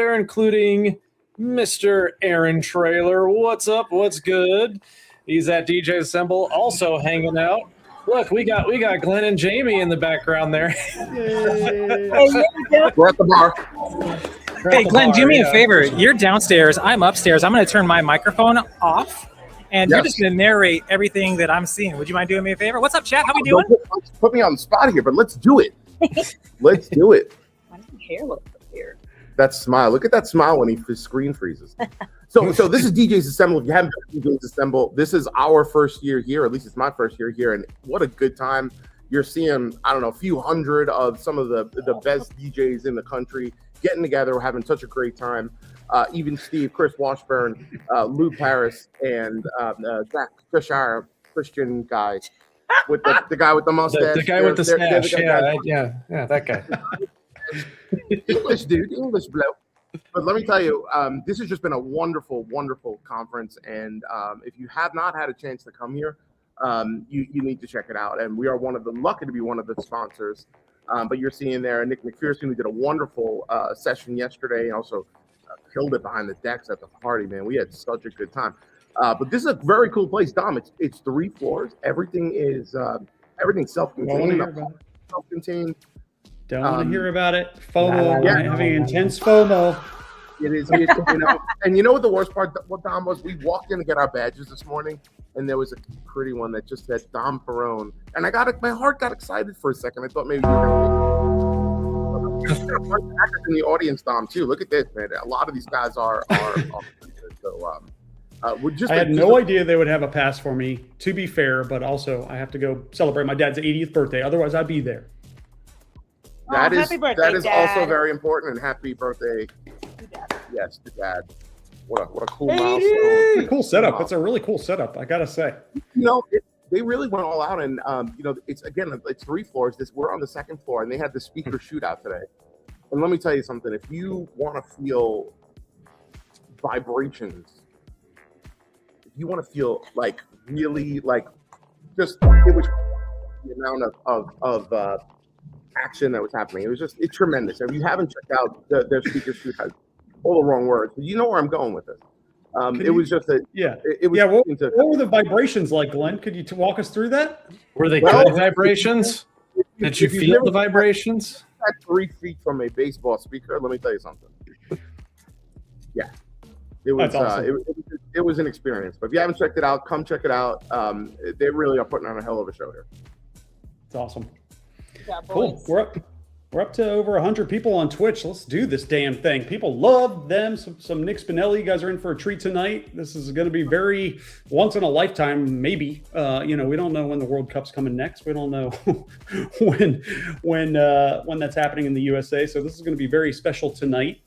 there, including Mr. Aaron Trailer. What's up? What's good? He's at DJ Assemble, also hanging out. Look, we got Glenn and Jamie in the background there. We're at the bar. Hey, Glenn, do me a favor. You're downstairs. I'm upstairs. I'm going to turn my microphone off, and you're just going to narrate everything that I'm seeing. Would you mind doing me a favor? What's up, chat? How we doing? Don't put me on the spot here, but let's do it. Let's do it. Why does your hair look so weird? That smile. Look at that smile when his screen freezes. So this is DJ's Assemble. If you haven't been to DJ's Assemble, this is our first year here. At least it's my first year here, and what a good time. You're seeing, I don't know, a few hundred of some of the best DJs in the country getting together. We're having such a great time. Even Steve, Chris Washburn, Lou Paris, and Zach Cheshire, Christian guy with the guy with the mustache. The guy with the stash. Yeah, that guy. English dude, English bloke. But let me tell you, this has just been a wonderful, wonderful conference. And if you have not had a chance to come here, you need to check it out. And we are lucky to be one of the sponsors. But you're seeing there Nick McPherson, who did a wonderful session yesterday, and also killed it behind the decks at the party, man. We had such a good time. But this is a very cool place, Dom. It's 3 floors. Everything is everything's self-contained. Self-contained. Don't want to hear about it. FOMO. I'm having intense FOMO. It is, and you know what the worst part? What Dom was? We walked in to get our badges this morning, and there was a pretty one that just said Dom Perone, and my heart got excited for a second. I thought maybe you were going to actors in the audience, Dom, too. Look at this, man. A lot of these guys are so. I had no idea they would have a pass for me. To be fair, but also I have to go celebrate my dad's 80th birthday. Otherwise, I'd be there. That is birthday, Dad. Also very important, and happy birthday. Yes, to Dad. What a cool milestone. Pretty cool setup. That's a really cool setup, I gotta say. They really went all out, and it's 3 floors. We're on the 2nd floor, and they had the speaker shootout today. And let me tell you something: if you want to feel vibrations, if you want to feel like really like just it was the amount of action that was happening. It's tremendous. If you haven't checked out their speaker shoot, has all the wrong words, but you know where I'm going with this. What were the vibrations like, Glenn? Could you walk us through that? Were they good vibrations? Did you feel the vibrations? At 3 feet from a baseball speaker, let me tell you something. Yeah, it was awesome. It was an experience. But if you haven't checked it out, come check it out. They really are putting on a hell of a show here. It's awesome. Cool. We're up to over 100 people on Twitch. Let's do this damn thing. People love them. Some Nick Spinelli. You guys are in for a treat tonight. This is going to be very once in a lifetime, maybe. We don't know when the World Cup's coming next. We don't know when that's happening in the USA. So this is going to be very special tonight.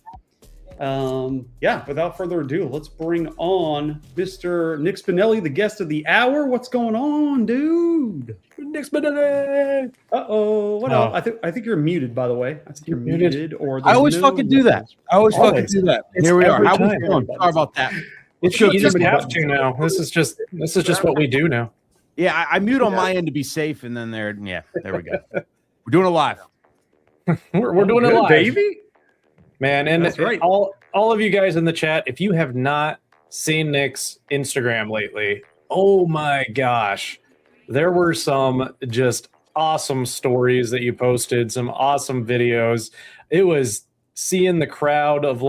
Without further ado, let's bring on Mr. Nick Spinelli, the guest of the hour. What's going on, dude? Nick Spinelli. What else? I think you're muted, by the way. I think you're muted. I always fucking do that. Here we are. How we doing? Sorry about that. You just have to now. This is just what we do now. Yeah, I mute on my end to be safe, and then there we go. We're doing it live. We're doing it live, baby. Man, and that's right. All of you guys in the chat, if you have not seen Nick's Instagram lately, oh my gosh, there were some just awesome stories that you posted, some awesome videos. It was seeing the crowd of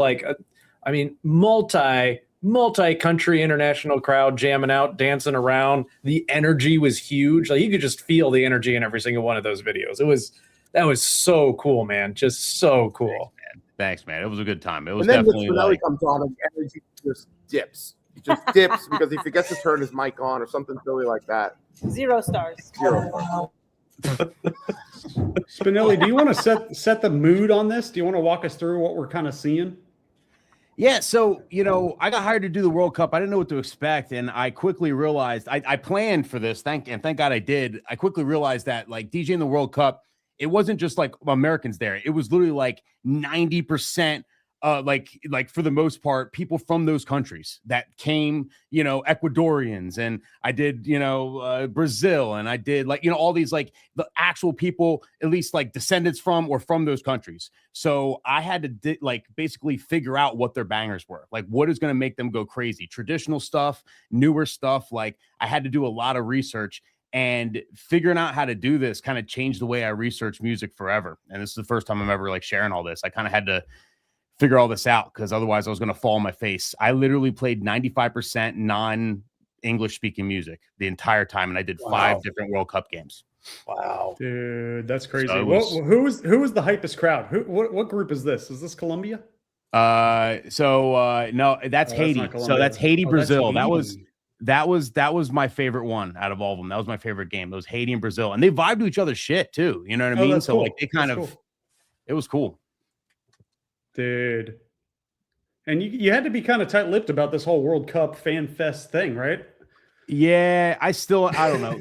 multi-country international crowd jamming out, dancing around. The energy was huge. Like you could just feel the energy in every single one of those videos. That was so cool, man. Just so cool. Thanks, man. It was a good time. It was definitely like comes on and energy just dips. It just dips because he forgets to turn his mic on or something silly like that. 0 stars. 0 stars. Spinelli, do you want to set the mood on this? Do you want to walk us through what we're kind of seeing? Yeah, so, I got hired to do the World Cup. I didn't know what to expect, and I quickly realized I planned for this. Thank God I did. I quickly realized that, like, DJing the World Cup, it wasn't just like Americans there. It was literally like 90% like for the most part, people from those countries that came, Ecuadorians, and I did, Brazil, and I did all these like the actual people, at least like descendants from or from those countries. So I had to basically figure out what their bangers were, like what is going to make them go crazy, traditional stuff, newer stuff. Like I had to do a lot of research, and figuring out how to do this kind of changed the way I research music forever. And this is the first time I'm ever like sharing all this. I kind of had to figure all this out because otherwise I was going to fall on my face. I literally played 95% non-English speaking music the entire time, and I did 5 different World Cup games. Wow, dude, that's crazy. So who was the hypest crowd? What group is this? Is this Colombia? No, that's Haiti. So that's Haiti, Brazil. That was my favorite one out of all of them. That was my favorite game. Those Haiti and Brazil, and they vibe to each other's shit too. You know what I mean? So cool. like they kind of, cool. It was cool. Dude. And you had to be kind of tight-lipped about this whole World Cup fan fest thing, right? Yeah, I don't know.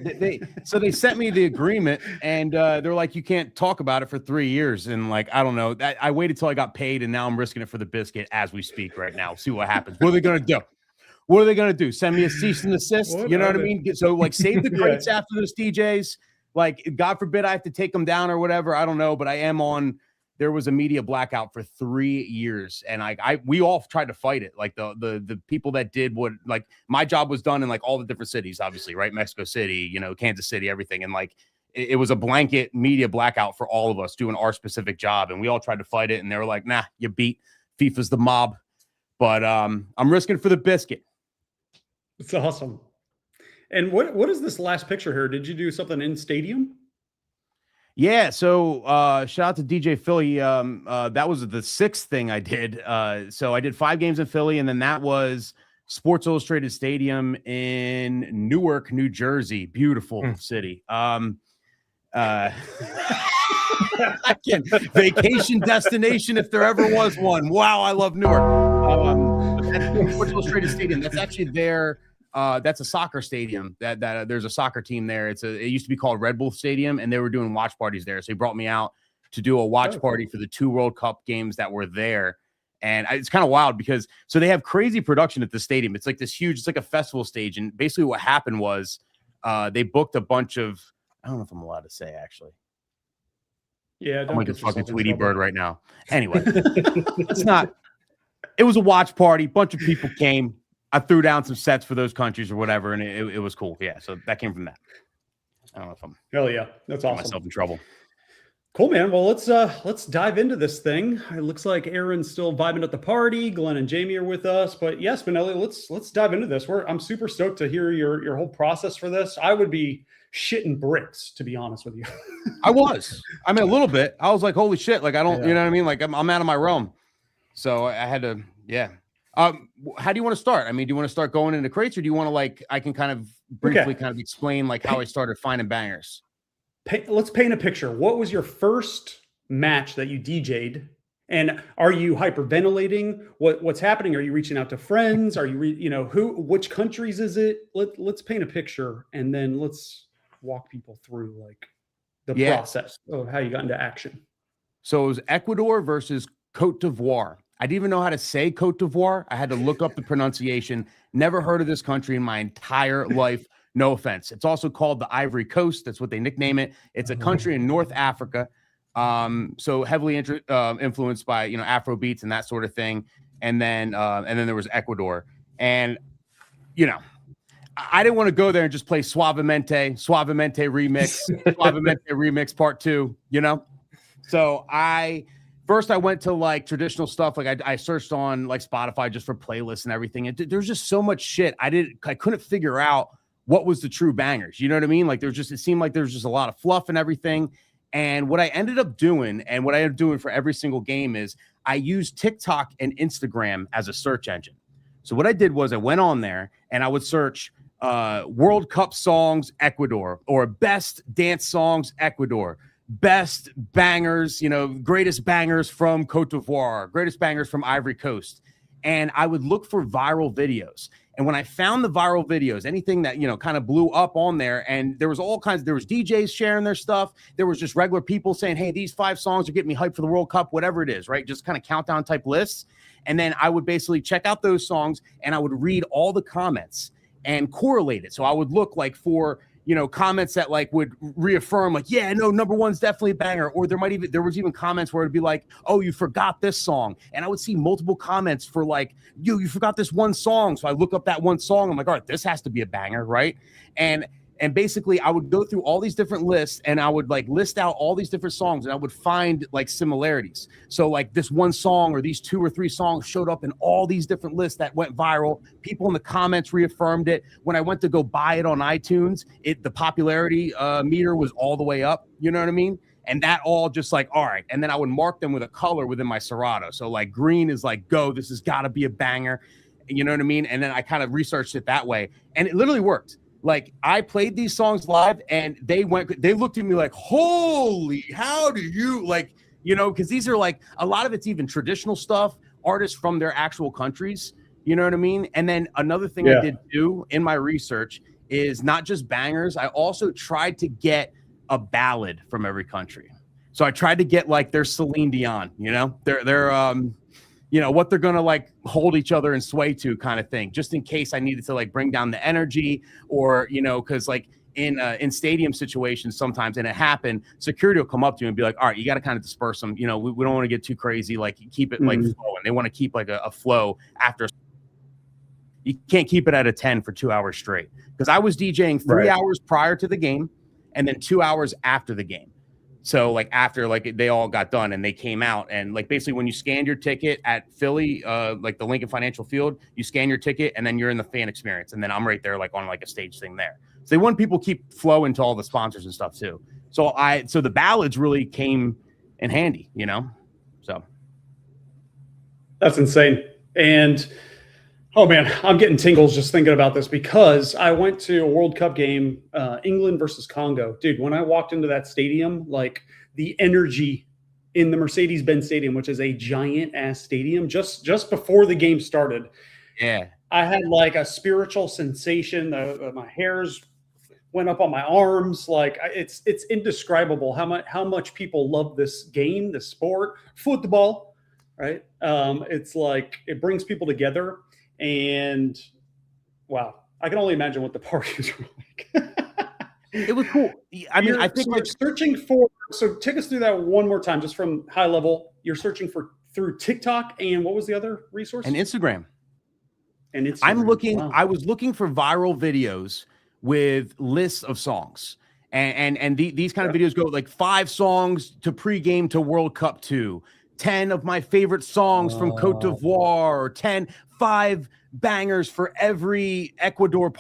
They sent me the agreement, and they're like, you can't talk about it for 3 years. And like, I don't know. I waited till I got paid, and now I'm risking it for the biscuit as we speak right now. See what happens. What are they gonna do? What are they gonna do? Send me a cease and desist? You know what I mean? So like, save the crates after those DJs. Like, God forbid I have to take them down or whatever. I don't know, but I am on. There was a media blackout for 3 years, and we all tried to fight it. Like the people that did what, like my job was done in like all the different cities, obviously, right? Mexico City, Kansas City, everything. And like it was a blanket media blackout for all of us doing our specific job, and we all tried to fight it. And they were like, "Nah, you beat. FIFA's the mob." But I'm risking for the biscuit. It's awesome. And what is this last picture here? Did you do something in stadium? Yeah, so shout out to DJ Philly. That was the 6th thing I did. So I did 5 games in Philly, and then that was Sports Illustrated Stadium in Newark, New Jersey. Beautiful city. Vacation destination if there ever was one. Wow, I love Newark. Sports Illustrated Stadium. That's actually there. That's a soccer stadium that there's a soccer team there. It used to be called Red Bull Stadium, and they were doing watch parties there. So he brought me out to do a watch party for the 2 World Cup games that were there. And it's kind of wild because so they have crazy production at the stadium. It's like this huge, it's like a festival stage. And basically what happened was they booked a bunch of, I don't know if I'm allowed to say actually. Yeah, I'm like a fucking Tweety Bird right now. Anyway, it was a watch party. Bunch of people came. I threw down some sets for those countries or whatever, and it was cool. Yeah, so that came from that. I don't know if I'm hell yeah, that's awesome. Myself in trouble. Cool, man. Well, let's dive into this thing. It looks like Aaron's still vibing at the party. Glenn and Jamie are with us, but yes, Spinelli, let's dive into this. I'm super stoked to hear your whole process for this. I would be shitting bricks, to be honest with you. I mean, a little bit. I was like, holy shit! Like I don't, you know what I mean? Like I'm out of my realm. So I had to, yeah. How do you want to start? I mean, do you want to start going into crates, or do you want to I can kind of briefly kind of explain like how I started finding bangers? Let's paint a picture. What was your first match that you DJ'd? And are you hyperventilating? What's happening? Are you reaching out to friends? Are you, which countries is it? Let's paint a picture, and then let's walk people through like the process of how you got into action. So it was Ecuador versus Cote d'Ivoire. I didn't even know how to say Cote d'Ivoire. I had to look up the pronunciation. Never heard of this country in my entire life. No offense. It's also called the Ivory Coast. That's what they nickname it. It's a country in North Africa. So heavily influenced by, Afro beats and that sort of thing. And then there was Ecuador. And, I didn't want to go there and just play Suavemente remix part 2, So First, I went to like traditional stuff. Like I searched on like Spotify just for playlists and everything. And there's just so much shit. I couldn't figure out what was the true bangers. You know what I mean? Like it seemed like there's just a lot of fluff and everything. And what I ended up doing, and what I ended up doing for every single game, is I used TikTok and Instagram as a search engine. So what I did was I went on there and I would search World Cup songs Ecuador, or best dance songs Ecuador, best bangers, greatest bangers from Cote d'Ivoire, greatest bangers from Ivory Coast. And I would look for viral videos. And when I found the viral videos, anything that, kind of blew up on there, and there was all kinds, there was DJs sharing their stuff. There was just regular people saying, hey, these 5 songs are getting me hyped for the World Cup, whatever it is, right? Just kind of countdown type lists. And then I would basically check out those songs and I would read all the comments and correlate it. So I would look like for, comments that like would reaffirm like, yeah, no, number one's definitely a banger. Or there was even comments where it'd be like, oh, you forgot this song. And I would see multiple comments for like, you forgot this one song. So I look up that one song. I'm like, all right, this has to be a banger, right? And basically I would go through all these different lists and I would like list out all these different songs and I would find like similarities. So like this one song or these 2 or 3 songs showed up in all these different lists that went viral. People in the comments reaffirmed it. When I went to go buy it on iTunes, the popularity meter was all the way up. You know what I mean? And that all just like, all right. And then I would mark them with a color within my Serato. So like green is like, go, this has got to be a banger. You know what I mean? And then I kind of researched it that way. And it literally worked. Like I played these songs live and they looked at me like, holy, how do you like, because these are like, a lot of it's even traditional stuff, artists from their actual countries, you know what I mean? And then another thing I did do in my research is not just bangers. I also tried to get a ballad from every country. So I tried to get like their Celine Dion, their what they're going to like hold each other and sway to kind of thing, just in case I needed to like bring down the energy or, cause like in stadium situations sometimes, and it happened, security will come up to you and be like, all right, you got to kind of disperse them. We don't want to get too crazy. Like keep it like flowing. They want to keep like a flow after. You can't keep it at a 10 for 2 hours straight. Cause I was DJing 3 hours prior to the game and then 2 hours after the game. So like after like they all got done and they came out and like basically when you scanned your ticket at Philly, like the Lincoln Financial Field, you scan your ticket and then you're in the fan experience. And then I'm right there like on like a stage thing there. So they want people keep flowing to all the sponsors and stuff too. So the ballads really came in handy, so. That's insane. And oh man, I'm getting tingles just thinking about this because I went to a World Cup game, England versus Congo. Dude, when I walked into that stadium, like the energy in the Mercedes-Benz Stadium, which is a giant ass stadium, just before the game started. Yeah. I had like a spiritual sensation. My hairs went up on my arms. Like it's indescribable how much people love this game, this sport, football, right? It's like it brings people together. And wow, I can only imagine what the parties were like. It was cool. I mean, I think like searching for. So take us through that one more time, just from high level. You're searching through TikTok and what was the other resource? And Instagram. And Instagram. I'm looking. Wow. I was looking for viral videos with lists of songs, and these kind of videos go like 5 songs to pregame to World Cup 2. 10 of my favorite songs from Cote d'Ivoire, or 5 bangers for every Ecuadorian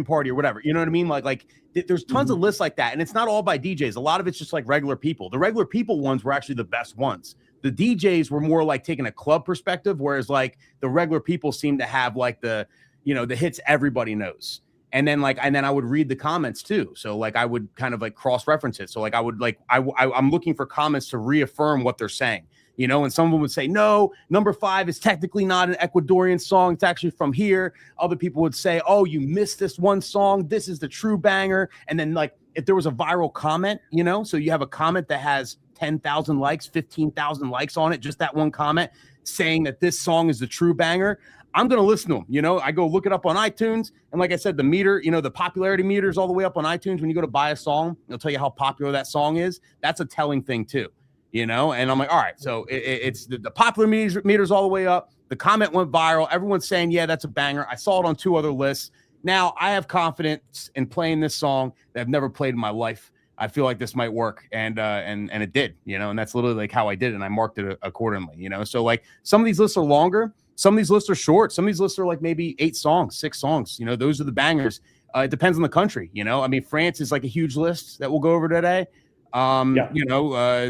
party or whatever. You know what I mean? Like there's tons of lists like that. And it's not all by DJs. A lot of it's just like regular people. The regular people ones were actually the best ones. The DJs were more like taking a club perspective, whereas like the regular people seem to have like the hits everybody knows. And then I would read the comments too. So like I would kind of like cross-reference it. So like I would like I'm looking for comments to reaffirm what they're saying, and some of them would say, no, number 5 is technically not an Ecuadorian song. It's actually from here. Other people would say, oh, you missed this one song. This is the true banger. And then like if there was a viral comment, so you have a comment that has 10,000 likes, 15,000 likes on it, just that one comment saying that this song is the true banger. I'm going to listen to them. I go look it up on iTunes. And like I said, the meter, the popularity meter is all the way up on iTunes. When you go to buy a song, it'll tell you how popular that song is. That's a telling thing too, and I'm like, all right, so it's the popular meter's all the way up. The comment went viral. Everyone's saying, yeah, that's a banger. I saw it on 2 other lists. Now I have confidence in playing this song that I've never played in my life. I feel like this might work. And it did, and that's literally like how I did it. And I marked it accordingly, So like some of these lists are longer. Some of these lists are short. Some of these lists are like maybe 8 songs, 6 songs. Those are the bangers. It depends on the country. I mean, France is like a huge list that we'll go over today.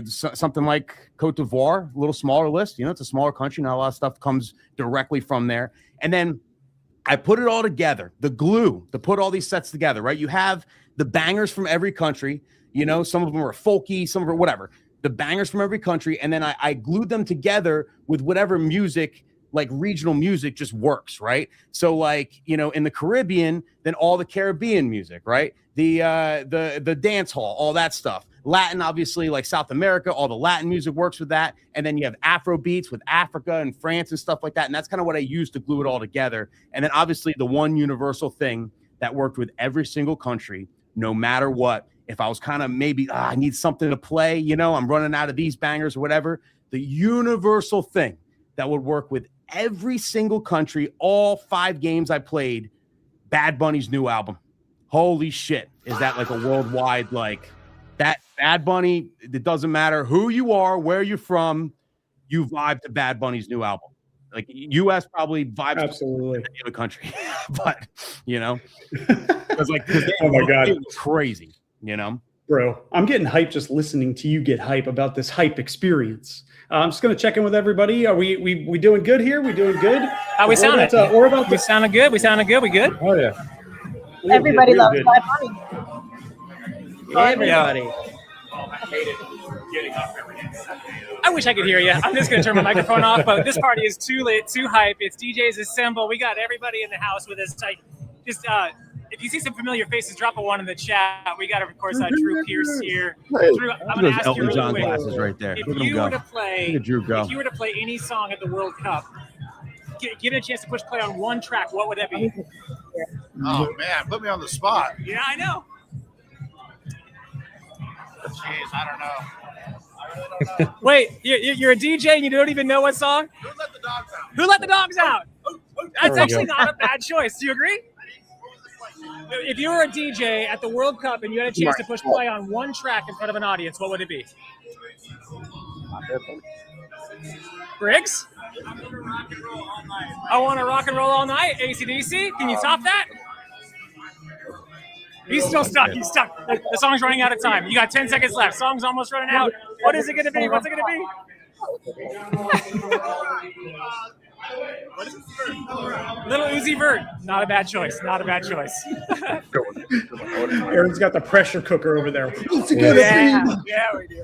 Something like Cote d'Ivoire, a little smaller list. It's a smaller country. Not a lot of stuff comes directly from there. And then I put it all together, the glue to put all these sets together, right? You have the bangers from every country. Some of them are folky, some of them are whatever. The bangers from every country. And then I glued them together with whatever music like regional music just works, right? So like, you know, in the Caribbean, then all the Caribbean music, right? The dance hall, all that stuff. Latin, obviously, like South America, all the Latin music works with that. And then you have Afro beats with Africa and France and stuff like that. And that's kind of what I used to glue it all together. And then obviously the one universal thing that worked with every single country, no matter what, if I was kind of maybe, I need something to play, you know, I'm running out of these bangers or whatever, the universal thing that would work with every single country, all 5 games I played, Bad Bunny's new album. Holy shit. Is that like a worldwide, like that Bad Bunny, it doesn't matter who you are, where you're from, you vibe to Bad Bunny's new album. Like US probably vibes absolutely to the country, but you know, it's like, oh my God, it was crazy, you know, bro. I'm getting hyped just listening to you get hype about this hype experience. I'm just gonna check in with everybody. Are we doing good here? We doing good? How we sounded? We sounded good. We sounded good. We good? Oh yeah. Everybody loves Bad Bunny. Everybody. I wish I could hear you. I'm just going to turn my microphone off, but this party is too lit, too hype. It's DJs Assemble. We got everybody in the house with us. Like, just if you see some familiar faces, drop a 1 in the chat. We got, of course, Drew Pierce here. Drew, I'm going to ask you Elton real John quick. glasses right there. If Look at him you go. were to play, Look at Drew go. if you were to play any song at the World Cup, given a chance to push play on one track, what would that be? Oh man, put me on the spot. Yeah, I know. Jeez, I don't know. Wait, you're a DJ and you don't even know what song? Who let the dogs out? Who let the dogs out? That's we actually go. not a bad choice. Do you agree? If you were a DJ at the World Cup and you had a chance to push play on one track in front of an audience, what would it be? Briggs? I want to rock and roll all night. AC/DC? Can you top that? He's still stuck. He's stuck. The song's running out of time. You got 10 seconds left. Song's almost running out. What is it going to be? What's it going to be? Little Uzi Vert. Not a bad choice. Not a bad choice. Aaron's got the pressure cooker over there. Yeah, we do.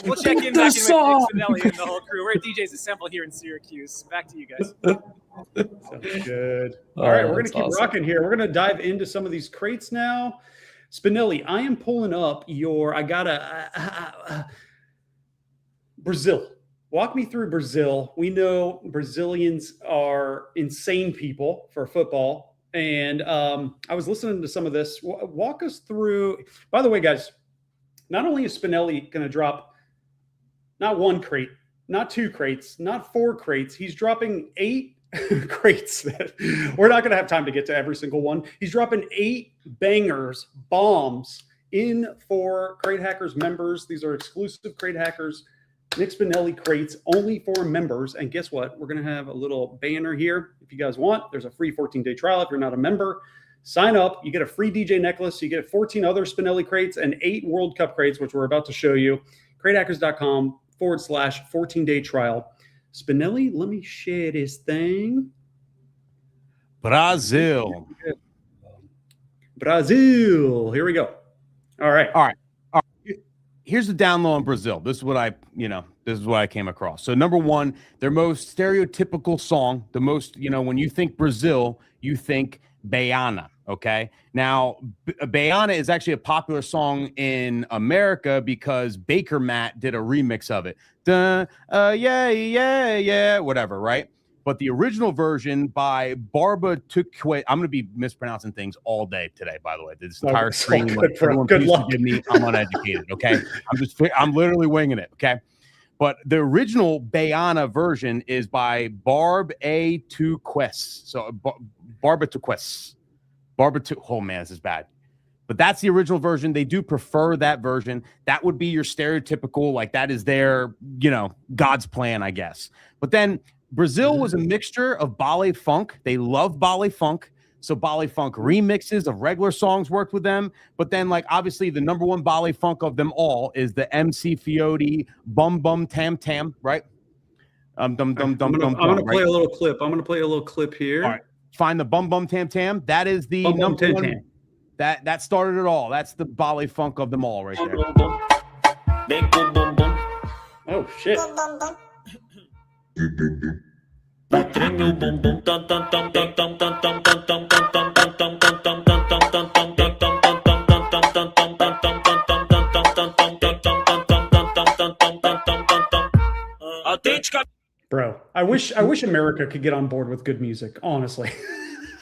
We'll check in back in with Nick Spinelli and the whole crew. We're at DJs Assemble here in Syracuse. Back to you guys. Sounds good. All right, we're going to keep rocking here. We're going to dive into some of these crates now. Spinelli, I am pulling up your, I got a Brazil. Walk me through Brazil. We know Brazilians are insane people for football. And I was listening to some of this. Walk us through. By the way, guys, not only is Spinelli going to drop not 1 crate, not 2 crates, not 4 crates. He's dropping 8 crates. We're not going to have time to get to every single one. He's dropping 8 bangers, bombs in for Crate Hackers members. These are exclusive Crate Hackers Nick Spinelli crates only for members. And guess what? We're going to have a little banner here. If you guys want, there's a free 14-day trial. If you're not a member, sign up. You get a free DJ necklace. You get 14 other Spinelli crates and 8 World Cup crates, which we're about to show you. Cratehackers.com/14-day trial. Spinelli, let me share this thing. Brazil. Here we go. All right. Here's the down low on Brazil. This is what I came across. So number 1, their most stereotypical song, the most, when you think Brazil, you think Baiana. Okay. Now, Baiana is actually a popular song in America because Baker Matt did a remix of it. Yeah, whatever, right? But the original version by Barba Tukwe, I'm going to be mispronouncing things all day today, by the way. This entire screen, good luck. Give me, I'm uneducated, okay? I'm literally winging it, okay? But the original Baiana version is by Barb A. Tuquest. So Barba Tuquest. Oh man, this is bad. But that's the original version. They do prefer that version. That would be your stereotypical, like that is their, God's plan, I guess. But then Brazil was a mixture of ballet funk. They love ballet funk. So ballet funk remixes of regular songs worked with them. But then, obviously, the number 1 ballet funk of them all is the MC Fiotti Bum Bum Tam Tam, right? I'm going to play a little clip. I'm going to play a little clip here. All right. Find the Bum Bum Tam Tam. That is the number 1. That started it all. That's the ballet funk of them all right there. Oh, shit. Bro, I wish America could get on board with good music, honestly.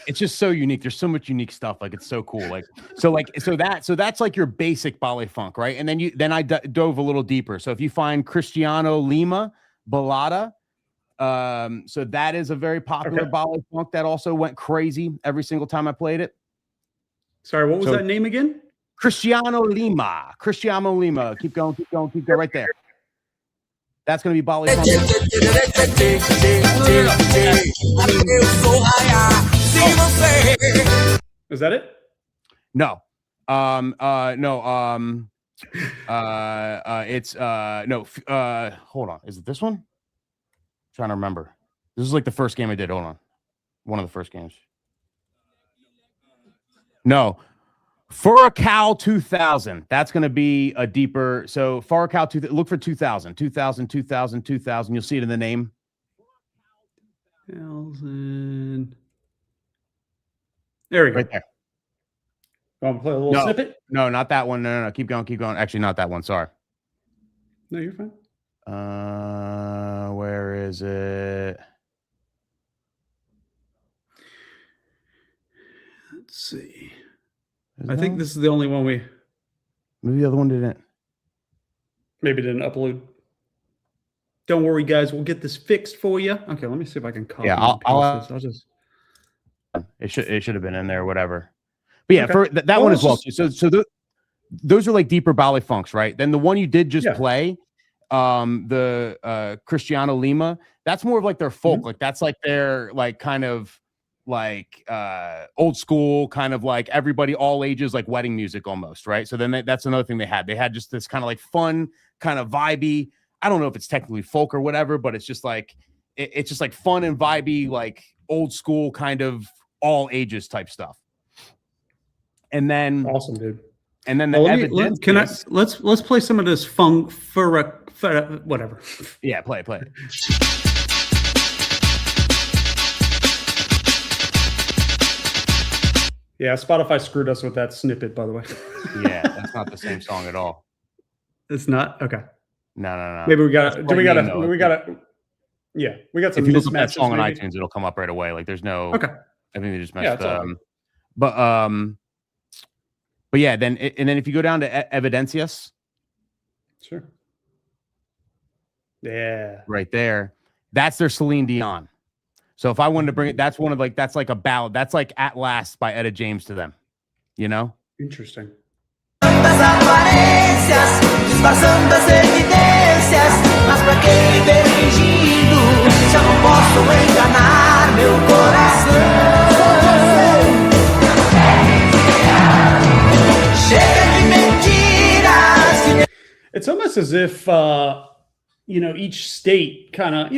It's just so unique. There's so much unique stuff. Like it's so cool. So that's like your basic ballet funk, right? And then I dove a little deeper. So if you find Cristiano Lima Ballada, so that is a very popular ballet funk that also went crazy every single time I played it. Sorry, what was that name again? Cristiano Lima. Keep going right there. That's going to be ballet funk. Is that it? No. It's hold on. Is it this one? I'm trying to remember. This is like the first game I did. Hold on. One of the first games. No. Furacao 2000. That's going to be a deeper. So Furacao 2000. Look for 2000. 2000. You'll see it in the name. 2000. There we go. Right there. Want to play a little snippet? No, not that one. No. Keep going. Actually, not that one. Sorry. No, you're fine. Where is it? Let's see. I think this is the only one maybe the other one didn't. Maybe didn't upload. Don't worry, guys. We'll get this fixed for you. Okay, let me see if I can copy. Yeah, I'll just. It should have been in there, whatever. But yeah, for that one as well. So those are like deeper ballet funks, right? Then the one you did just play, the Cristiano Lima, that's more of like their folk. Like that's like their like kind of like old school, kind of like everybody, all ages, like wedding music almost, right? So then that's another thing they had. They had just this kind of like fun, kind of vibey. I don't know if it's technically folk or whatever, but it's just like it's just like fun and vibey, like old school kind of all ages type stuff. And then awesome, dude. And then let's play some of this funk for whatever. Yeah, play it. Yeah, Spotify screwed us with that snippet, by the way. Yeah, that's not the same song at all. It's not? Okay. No. Maybe we got yeah, we got some. If you look up that song on iTunes, it'll come up right away. Like there's no. Okay. I think they just messed. But yeah, then if you go down to Evidencias. Sure. Yeah. Right there. That's their Celine Dion. So if I wanted to bring it, that's like a ballad. That's like At Last by Etta James to them. You know? Interesting. It's almost as if each state kind of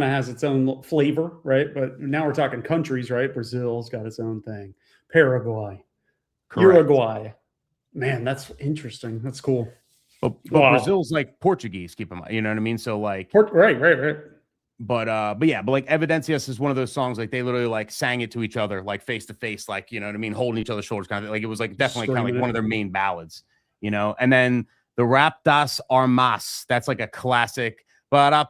has its own flavor, right? But now we're talking countries, right? Brazil's got its own thing. Paraguay, correct. Uruguay. Man, that's interesting. That's cool. But Brazil's like Portuguese, keep in mind. You know what I mean? So like right. But like Evidencias is one of those songs like they literally like sang it to each other, like face to face, like, you know what I mean, holding each other's shoulders, kind of like it was like definitely kind of like one of their main ballads, you know. And then the Rap das Armas, that's like a classic, like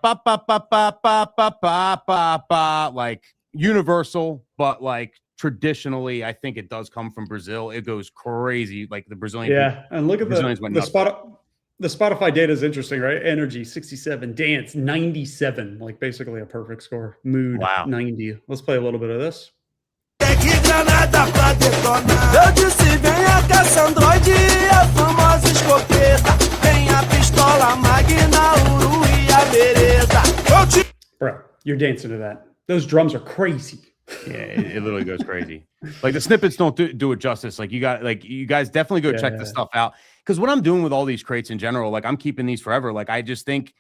universal, but like traditionally, I think it does come from Brazil. It goes crazy, like the Brazilian. Yeah, and look at the Spotify data is interesting, right? Energy 67, dance 97, like basically a perfect score. Mood 90. Let's play a little bit of this. Bro, you're dancing to that. Those drums are crazy. Yeah, it literally goes crazy. Like the snippets don't do it justice. Like you guys definitely go check this stuff out. Because what I'm doing with all these crates in general, like I'm keeping these forever. Like I just think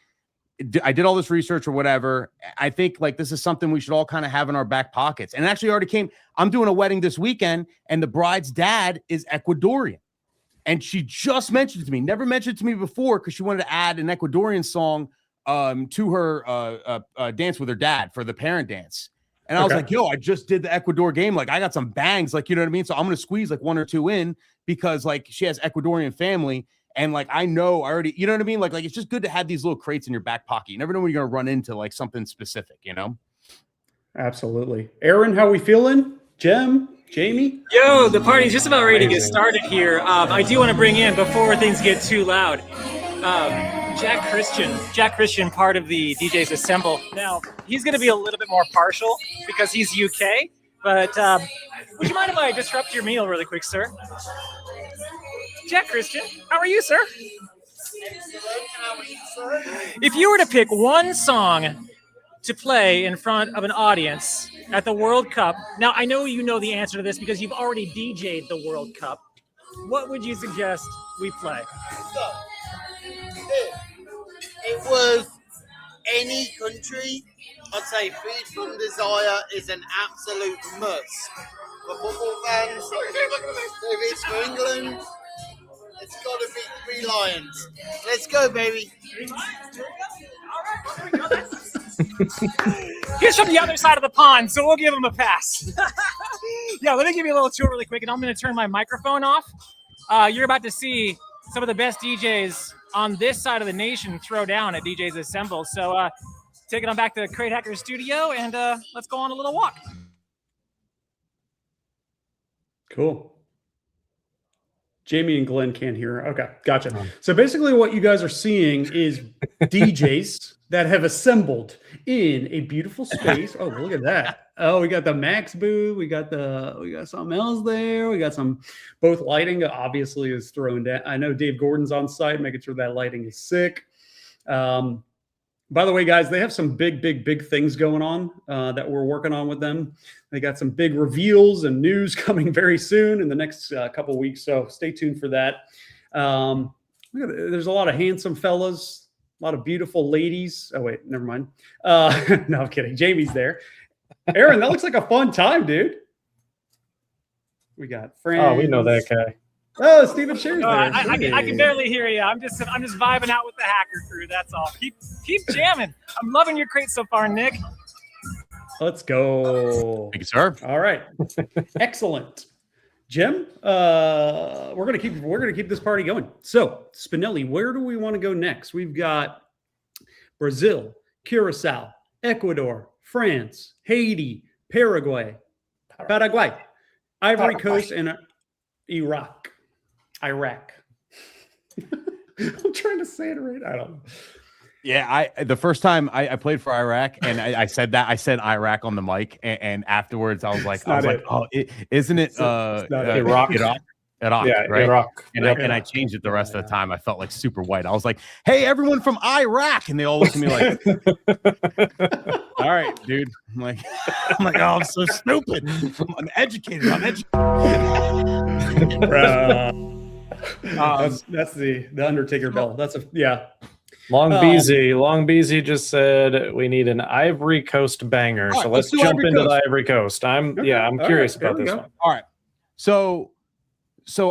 I did all this research or whatever. I think like this is something we should all kind of have in our back pockets. And it actually already came. I'm doing a wedding this weekend, and the bride's dad is Ecuadorian. And she just mentioned it to me, never mentioned it to me before, because she wanted to add an Ecuadorian song to her dance with her dad for the parent dance. And I was like, yo, I just did the Ecuador game. Like, I got some bangs, like, you know what I mean? So I'm going to squeeze like 1 or 2 in because like she has Ecuadorian family. And like, I know I already, you know what I mean? Like it's just good to have these little crates in your back pocket. You never know when you're going to run into like something specific, you know? Absolutely. Aaron, how we feeling? Jem, Jamie? Yo, the party's just about ready to get started here. I do want to bring in, before things get too loud, Jack Christian, part of the DJs Assemble. Now, he's going to be a little bit more partial because he's UK, but would you mind if I disrupt your meal really quick, sir? Jack Christian, how are you, sir? If you were to pick one song to play in front of an audience at the World Cup, now I know you know the answer to this because you've already DJ'd the World Cup, what would you suggest we play? It was any country. I'd say Freed from Desire is an absolute must. For football fans, if it's for England, it's got to be 3 Lions. Let's go, baby. He's from the other side of the pond, so we'll give him a pass. Yeah, let me give you a little tour really quick, and I'm going to turn my microphone off. You're about to see some of the best DJs on this side of the nation throw down at DJs Assemble. So take it on back to Crate Hacker Studio, and let's go on a little walk. Cool. Jamie and Glenn can't hear. Okay, gotcha. So basically what you guys are seeing is DJs that have assembled in a beautiful space. Oh, look at that. Oh, we got the Max booth. We got something else there. We got some, both lighting obviously is thrown down. I know Dave Gordon's on site, making sure that lighting is sick. By the way, guys, they have some big things going on that we're working on with them. They got some big reveals and news coming very soon in the next couple weeks. So stay tuned for that. There's a lot of handsome fellas, a lot of beautiful ladies. Oh, wait, never mind. No, I'm kidding. Jamie's there. Aaron, that looks like a fun time, dude. We got friends. Oh, we know that guy. Oh, Stephen Sherry's there. I can barely hear you. I'm just vibing out with the hacker crew. That's all. Keep jamming. I'm loving your crate so far, Nick. Let's go. Thank you, sir. All right. Excellent. Jim, we're gonna keep this party going. So, Spinelli, where do we want to go next? We've got Brazil, Curacao, Ecuador, France, Haiti, Paraguay, Ivory Coast, and Iraq. I'm trying to say it right. I don't know. Yeah, the first time I played for Iraq and I said Iraq on the mic, and afterwards I was like, oh, isn't it Iraq? Iraq, yeah, right? Iraq. And I changed it the rest of the time. I felt like super white. I was like, hey, everyone from Iraq, and they all looked at me like, all right, dude. I'm like, oh, I'm so stupid. I'm educated. That's the Undertaker bell. That's Long BZ just said we need an Ivory Coast banger. Right, so let's jump into the Ivory Coast. I'm curious about this one. All right. So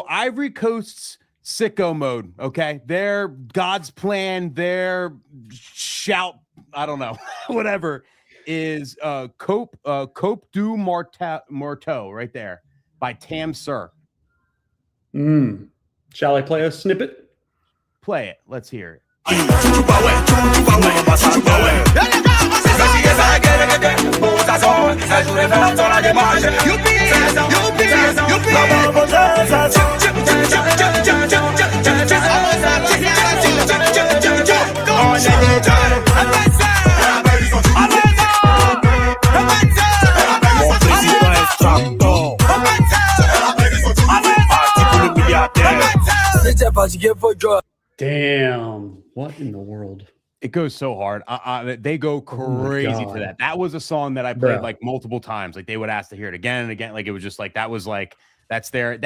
Ivory Coast's sicko mode, okay? Their God's plan, their shout, I don't know, whatever, is Cope du Marteau right there by Tam Sir. Shall I play a snippet? Play it. Let's hear it. Damn. What in the world? It goes so hard. They go crazy to that. That was a song that I played like multiple times. Like they would ask to hear it again and again. Like it was just like that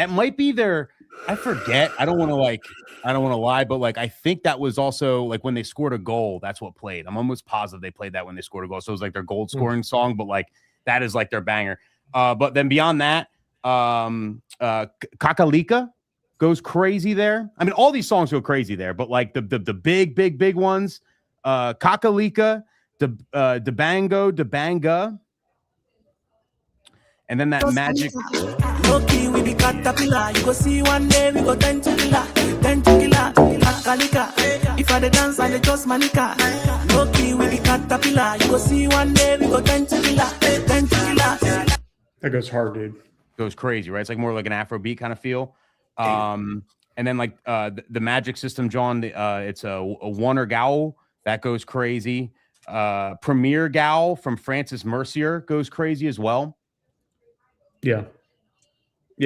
might be their, I forget. I don't want to lie, but like I think that was also like when they scored a goal, that's what played. I'm almost positive they played that when they scored a goal. So it was like their goal scoring song, but like that is like their banger. But then beyond that, Kakalika goes crazy there. I mean, all these songs go crazy there, but like the big ones, Kakalika, Debango, Debanga, and then that magic. Lucky we be caterpillar. You go see one day we go 10 to killer. Kakalika. If I the dance and the just manica. Lucky we be caterpillar. You go see one day we go 10 to killer. That goes hard, dude. Goes crazy, right? It's like more like an Afrobeat kind of feel. And then like the Magic System, John, it's a Wonder Gowl that goes crazy. Premier Gowl from Francis Mercier goes crazy as well. Yeah,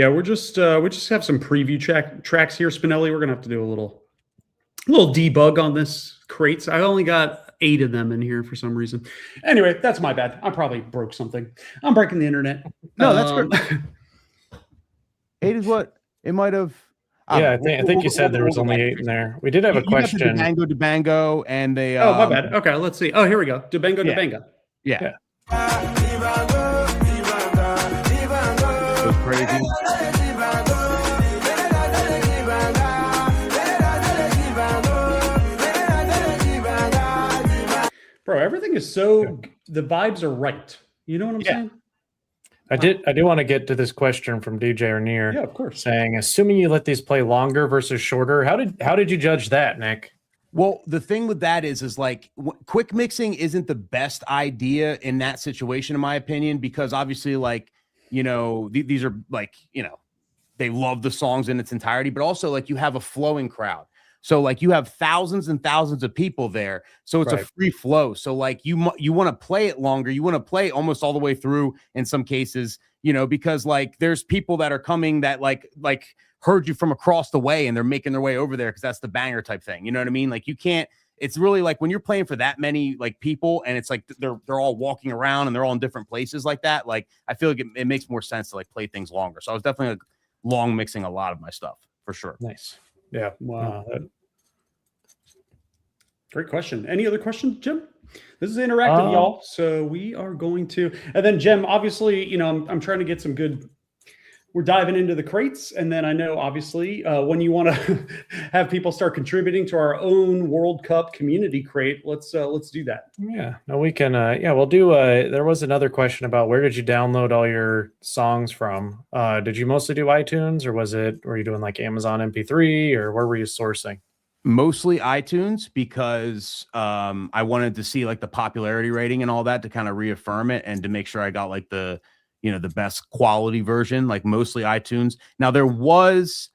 we just have some preview tracks here, Spinelli. We're gonna have to do a little debug on this crates. I only got 8 of them in here for some reason. Anyway, that's my bad. I probably broke something. I'm breaking the internet. No, that's good. 8 is what it might have. Yeah, I think you said there was only 8 in there. We did have a question. Debango, and they. Oh, my bad. Okay, let's see. Oh, here we go. Debango. Yeah. Goes crazy. Bro, everything is so. The vibes are right. You know what I'm saying? I do want to get to this question from DJ Rainier. Yeah, of course. Saying, assuming you let these play longer versus shorter, how did you judge that, Nick? Well, the thing with that is like quick mixing isn't the best idea in that situation, in my opinion, because obviously, like, you know, these are like, you know, they love the songs in its entirety, but also like you have a flowing crowd. So like you have thousands and thousands of people there. So it's a free flow. So like you want to play it longer. You want to play almost all the way through in some cases, you know, because like there's people that are coming that like heard you from across the way and they're making their way over there because that's the banger type thing. You know what I mean? Like you can't, it's really like when you're playing for that many like people and it's like they're all walking around and they're all in different places like that. Like I feel like it makes more sense to like play things longer. So I was definitely like long mixing a lot of my stuff for sure. Nice. Yeah. Wow. Great question. Any other questions, Jim? This is interactive, y'all. So we are going to, and then Jim, obviously, you know, I'm trying to get some good, we're diving into the crates. And then I know, obviously, when you want to have people start contributing to our own World Cup community crate, let's do that. Yeah, no, we can, we'll do, there was another question about where did you download all your songs from? Did you mostly do iTunes or were you doing like Amazon MP3 or where were you sourcing? Mostly iTunes because I wanted to see like the popularity rating and all that to kind of reaffirm it and to make sure I got like the, you know, the best quality version, like mostly iTunes. Now there was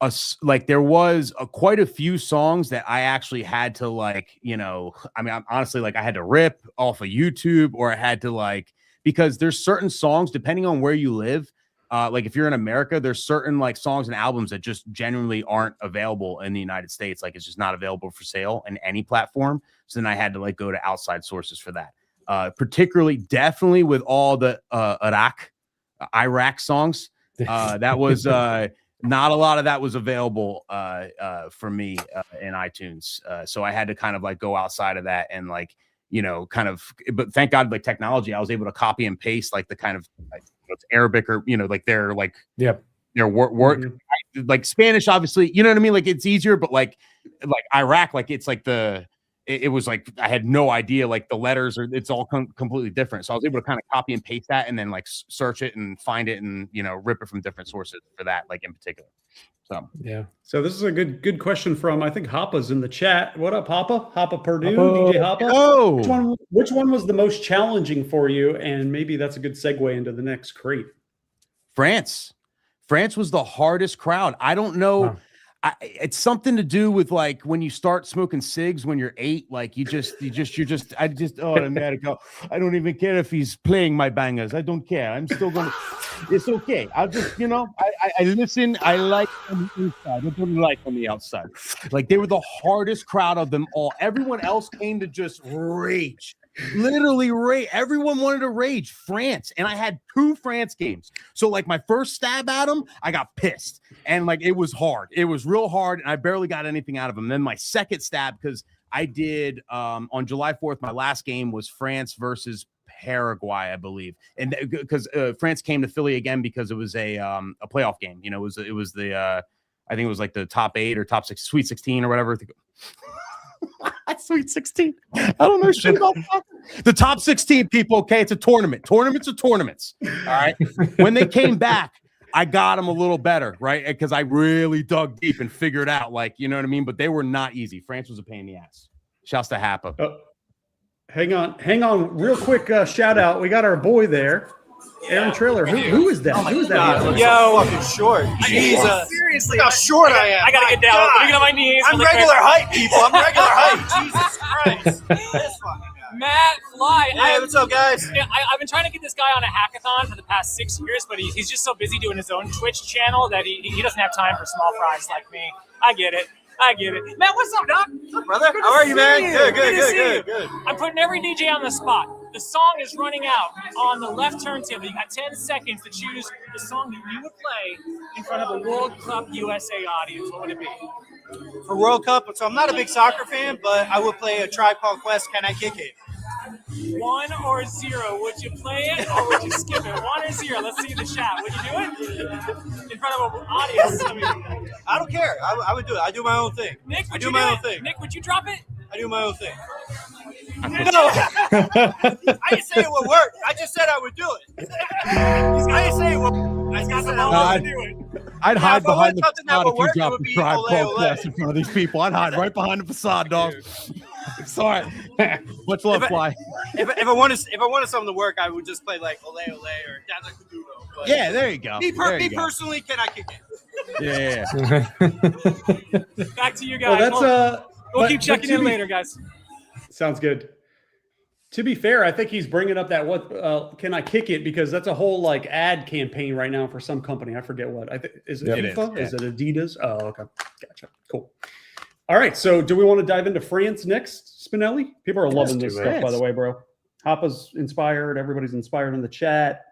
quite a few songs that I actually had to like, you know, I mean, I'm honestly like I had to rip off of YouTube or I had to like, because there's certain songs depending on where you live. Like if you're in America, there's certain like songs and albums that just genuinely aren't available in the United States. Like it's just not available for sale in any platform. So then I had to like go to outside sources for that. Particularly definitely with all the Iraq songs. That was not a lot of that was available for me in iTunes. So I had to kind of like go outside of that and like, you know, kind of, but thank God, like technology, I was able to copy and paste like the kind of like, it's Arabic or, you know, like their like, their work, like Spanish, obviously, you know what I mean? Like it's easier, but like Iraq, like it's like it was like, I had no idea, like the letters it's all completely different. So I was able to kind of copy and paste that and then like search it and find it and, you know, rip it from different sources for that, like in particular. So, yeah. So this is a good question from, I think Hoppa's in the chat. What up, Hoppa? Hoppa Purdue, DJ Hoppa. Oh, which one was the most challenging for you? And maybe that's a good segue into the next crate. France was the hardest crowd. I don't know. Huh. It's something to do with like when you start smoking cigs when you're 8, like I go. I don't even care if he's playing my bangers. I don't care. I'm still going to, it's okay. I'll just, you know, I listen. I like on the inside. I don't like on the outside. Like they were the hardest crowd of them all. Everyone else came to just rage. Literally rage. Everyone wanted to rage. France. And I had 2 France games. So like my first stab at them, I got pissed. And like it was hard. It was real hard. And I barely got anything out of them. Then my second stab, because I did on July 4th, my last game was France versus Paraguay, I believe. And because France came to Philly again because it was a playoff game. You know, it was the I think it was like the top 8 or top 6, Sweet 16 or whatever. Sweet 16. I don't know shit about that. The top 16 people. Okay, it's a tournament. Tournaments are tournaments. All right. When they came back, I got them a little better, right? Because I really dug deep and figured out, like, you know what I mean? But they were not easy. France was a pain in the ass. Shouts to Happa. Hang on. Real quick shout out. We got our boy there. Aaron Trailer. Who is that? Who is that? Yo, fucking short. Jesus. Seriously, Look how short I am. I gotta get down. Let me get on my knees. I'm regular height, people. I'm regular height. Jesus Christ. This fucking guy. Matt Fly. Hey, what's up, guys? I've been trying to get this guy on a hackathon for the past 6 years, but he's just so busy doing his own Twitch channel that he doesn't have time for small fries like me. I get it. Matt, what's up, Doc? What's up, brother? How are you, man? Good. I'm putting every DJ on the spot. The song is running out on the left turntable. You got 10 seconds to choose the song that you would play in front of a World Cup USA audience. What would it be? For World Cup, so I'm not a big soccer fan, but I would play a Tribe Called Quest, Can I Kick It? 1 or 0? Would you play it or would you skip it? 1 or 0? Let's see the chat. Would you do it in front of an audience? I don't care. I would do it. I do my own thing. Nick, I do my own thing. Nick, would you drop it? I do my own thing. No, I didn't say it would work. I just said I would do it. I didn't say it would. I just said I would do it. I'd hide behind the something that facade would if you work, it dropped would the be Tribe ole, Called ole. Quest in front of these people. I'd hide right behind the facade, dog. Sorry. Much love, Fly. If I wanted something to work, I would just play like Ole Ole or Daza Kuduno. But Yeah, there you go. me There you go. personally, Can I Kick It? Yeah. Back to you guys. Well, that's we'll keep checking in later, guys. Sounds good. To be fair, I think he's bringing up that can I kick it, because that's a whole like ad campaign right now for some company. I forget what. Is it FIFA? Is it Adidas? Oh, okay, gotcha. Cool. All right, so do we want to dive into France next, Spinelli? People are loving this stuff, by the way, bro. Hoppa's inspired. Everybody's inspired in the chat.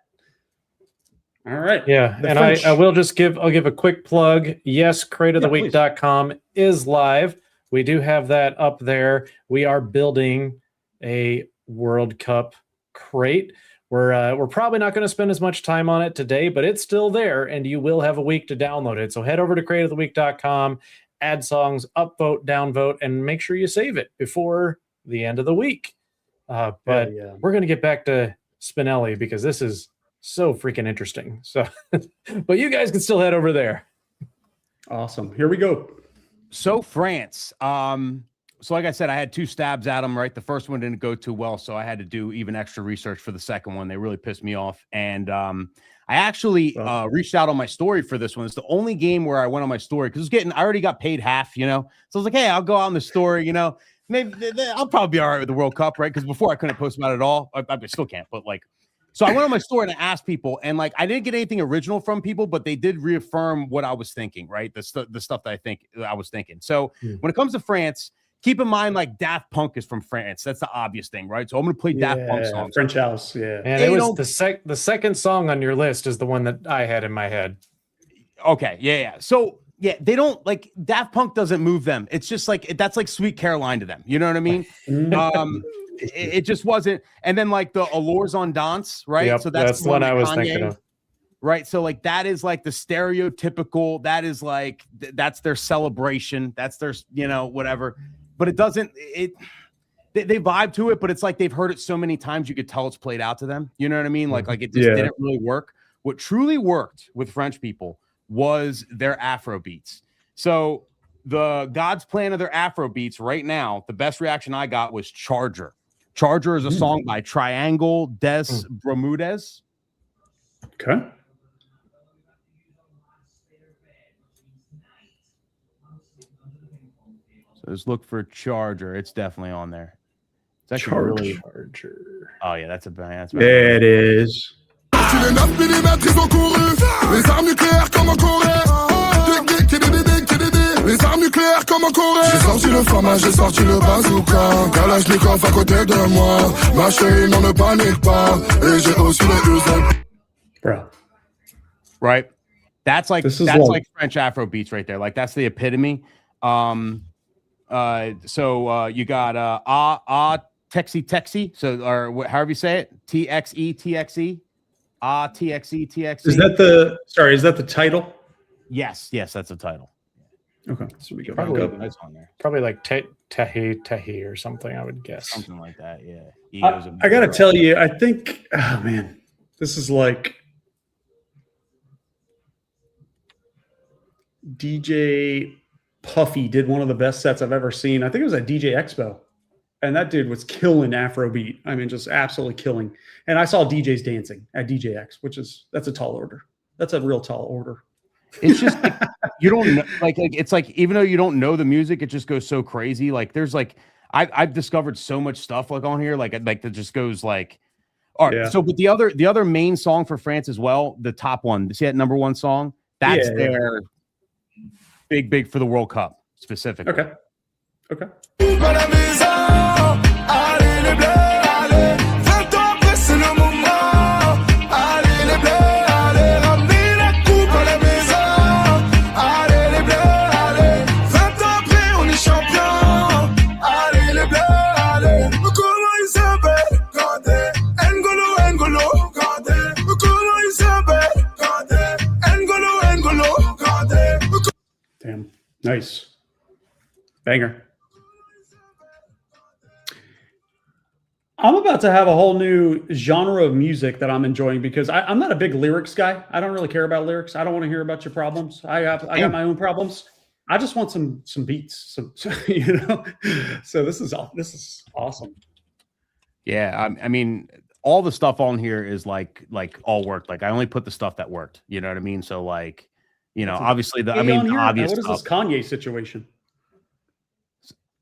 All right. Yeah, and I will just give a quick plug. Yes, crateoftheweek.com is live. We do have that up there. We are building a World Cup crate. We're probably not going to spend as much time on it today, but it's still there, and you will have a week to download it. So head over to crateoftheweek.com, add songs, upvote, downvote, and make sure you save it before the end of the week. But we're going to get back to Spinelli because this is so freaking interesting. So, but you guys can still head over there. Awesome. Here we go. So France. So like I said, I had 2 stabs at them, right? The first one didn't go too well, so I had to do even extra research for the second one. They really pissed me off. And I actually reached out on my story for this one. It's the only game where I went on my story because I already got paid half, you know? So I was like, hey, I'll go out on the story, you know? Maybe I'll probably be all right with the World Cup, right? Because before I couldn't post about it at all. I still can't, but like, so I went on my story and I asked people, and like, I didn't get anything original from people, but they did reaffirm what I was thinking, right? The stuff that I was thinking. So when it comes to France, keep in mind, like Daft Punk is from France. That's the obvious thing, right? So I'm going to play Daft Punk songs. French House, yeah. And it was the second song on your list is the one that I had in my head. Okay, yeah. So yeah, they don't like Daft Punk doesn't move them. It's just like that's like Sweet Caroline to them. You know what I mean? It just wasn't. And then like the Allures on Dance, right? Yep, so that's the one I was thinking of. Right. So like that is like the stereotypical, that is like that's their celebration. That's their, you know, whatever. But it doesn't, they vibe to it, but it's like they've heard it so many times you could tell it's played out to them. You know what I mean? Like it just didn't really work. What truly worked with French people was their Afro beats. So the God's plan of their Afro beats right now, the best reaction I got was Charger. Charger is a song by Triangle des Bermudez. Okay. So just look for Charger. It's definitely on there. It's actually really Charger. Oh yeah, that's a band. That's there it is. Les armes nucléaires comme en Corée. J'ai sorti le fromage, j'ai sorti le bazooka. Kalachnikov à côté de moi. Ma chérie, non, ne panique pas. Et j'ai aussi les usines. Bro. Right? That's like like French Afro beats right there. Like that's the epitome. So you got Texie. So or however you say it. TXE. TXE. Is that the title? Yes, that's the title. Okay, so we go Probably, back up. That's on there. probably like Tehi or something, I would guess. Something like that. Yeah. I got to tell you, I think, oh man, this is like DJ Puffy did one of the best sets I've ever seen. I think it was at DJ Expo. And that dude was killing Afrobeat. I mean, just absolutely killing. And I saw DJs dancing at DJX, that's a tall order. That's a real tall order. It's just like, you don't know, like it's like even though you don't know the music, it just goes so crazy. Like there's like I've discovered so much stuff like on here, like that just goes like. All right. Yeah. So, but the other main song for France as well, the top one. See that number one song? That's their big for the World Cup specifically. Okay. Damn. Nice. Banger. I'm about to have a whole new genre of music that I'm enjoying because I'm not a big lyrics guy. I don't really care about lyrics. I don't want to hear about your problems. I got my own problems. I just want some beats, you know. So this is awesome. Yeah, I mean, all the stuff on here is like all worked. Like I only put the stuff that worked. You know what I mean? So like, you know, obviously the obvious. What is this Kanye situation?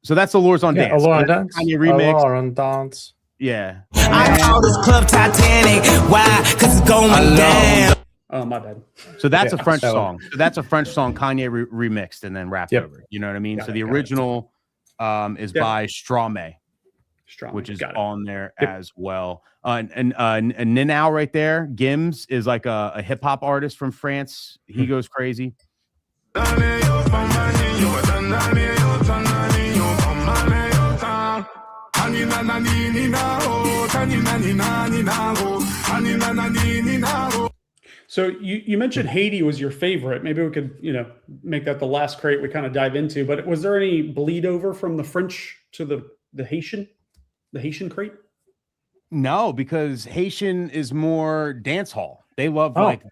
So that's Allures on Dance. Allure on Dance. Kanye remix. Allure on Dance. Yeah. I call this club Titanic. Why? Because it's going down. Oh, my bad. So that's a French song. So that's a French song Kanye remixed and then rapped over. You know what I mean? So the original is by Stromae, which is on there as well. And Ninau right there, Gims is like a hip hop artist from France. He goes crazy. So you mentioned Haiti was your favorite. Maybe we could, you know, make that the last crate we kind of dive into. But was there any bleed over from the French to the Haitian crate? No, because Haitian is more dance hall. They love like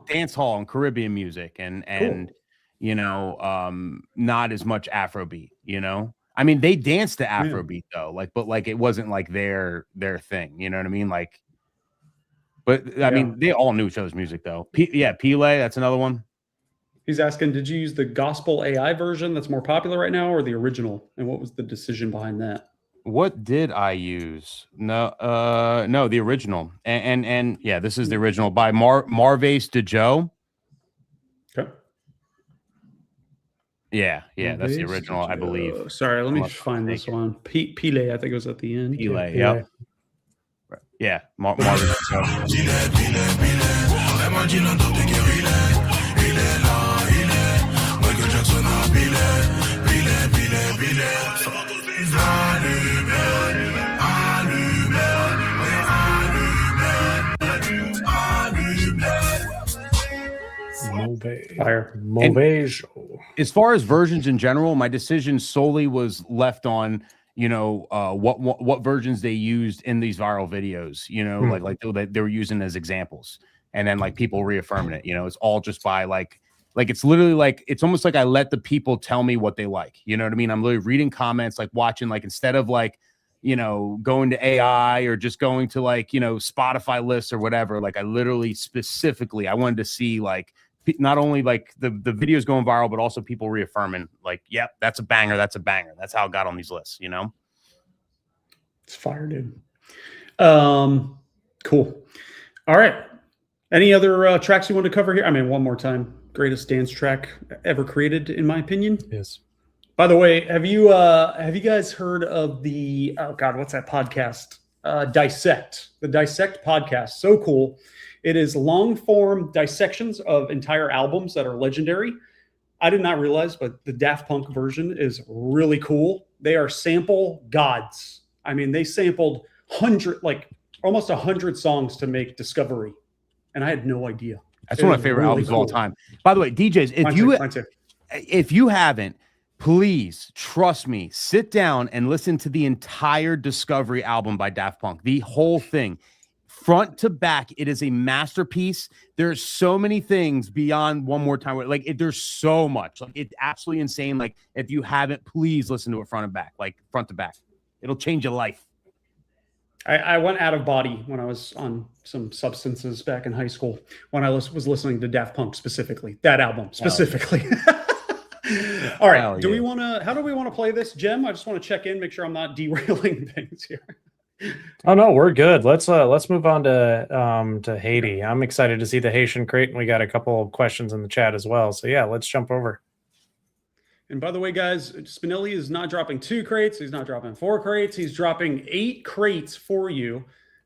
dance hall and Caribbean music and you know, not as much Afrobeat, you know. I mean, they danced to Afrobeat though, but it wasn't like their thing, you know what I mean? Like, but I mean, they all knew each other's music though. Pele, that's another one. He's asking, did you use the gospel AI version that's more popular right now or the original? And what was the decision behind that? What did I use? No, the original. And yeah, this is the original by Marvase Dejo. Okay. Yeah, that's the original, I believe. Sorry, let me find this one. Pele, I think it was at the end. Pele, yeah. Yeah, Marvase As far as versions in general, my decision solely was left on, you know, what versions they used in these viral videos, you know, like they were using as examples, and then like people reaffirming it, you know, it's all just by like it's literally like, it's almost like I let the people tell me what they like, you know what I mean? I'm literally reading comments, like watching, like instead of like, you know, going to AI or just going to like, you know, Spotify lists or whatever, like I literally specifically, I wanted to see like not only like the videos going viral, but also people reaffirming like, yep, that's a banger. That's how it got on these lists, you know? It's fire, dude. Cool. All right. Any other tracks you want to cover here? I mean, one more time. Greatest dance track ever created, in my opinion. Yes. By the way, have you guys heard of the, oh God, what's that podcast? Dissect. The Dissect podcast. So cool. It is long form dissections of entire albums that are legendary. I did not realize, but the Daft Punk version is really cool. They are sample gods. I mean, they sampled almost 100 songs to make Discovery. And I had no idea. That's one of my favorite albums of all time. By the way, DJs, if if you haven't, please trust me, sit down and listen to the entire Discovery album by Daft Punk, the whole thing. Front to back, it is a masterpiece. There's so many things beyond One More Time. Like, there's so much. Like, it's absolutely insane. Like, if you haven't, please listen to it front and back. Like, front to back. It'll change your life. I went out of body when I was on some substances back in high school when I was listening to Daft Punk specifically. That album specifically. All right. How do we want to play this, Jem? I just want to check in, make sure I'm not derailing things here. Oh no, we're good. Let's move on to Haiti. I'm excited to see the Haitian crate, and we got a couple of questions in the chat as well. So yeah, let's jump over. And by the way, guys, Spinelli is not dropping 2 crates. He's not dropping 4 crates. He's dropping 8 crates for you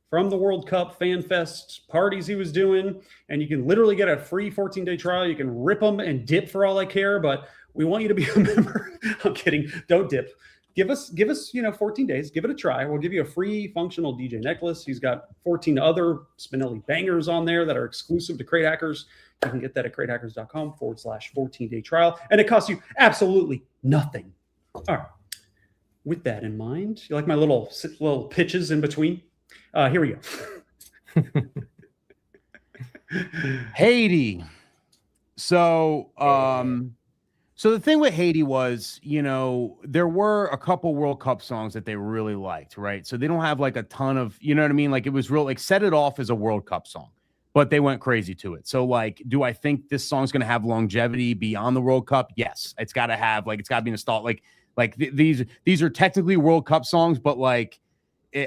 from the World Cup Fan Fest parties he was doing. And you can literally get a free 14-day trial. You can rip them and dip for all I care, but we want you to be a member. I'm kidding. Don't dip. Give us 14 days. Give it a try. We'll give you a free functional DJ necklace. He's got 14 other Spinelli bangers on there that are exclusive to Crate Hackers. You can get that at cratehackers.com/14-day trial. And it costs you absolutely nothing. All right. With that in mind, you like my little pitches in between? Here we go. Haiti. So the thing with Haiti was, there were a couple World Cup songs that they really liked, right? So they don't have like a ton of, you know what I mean? Like, it was real, like, Set It Off is a World Cup song, but they went crazy to it. So, like, do I think this song's going to have longevity beyond the World Cup? Yes. It's got to have, like, it's got to be nostalgic. These are technically World Cup songs, but like,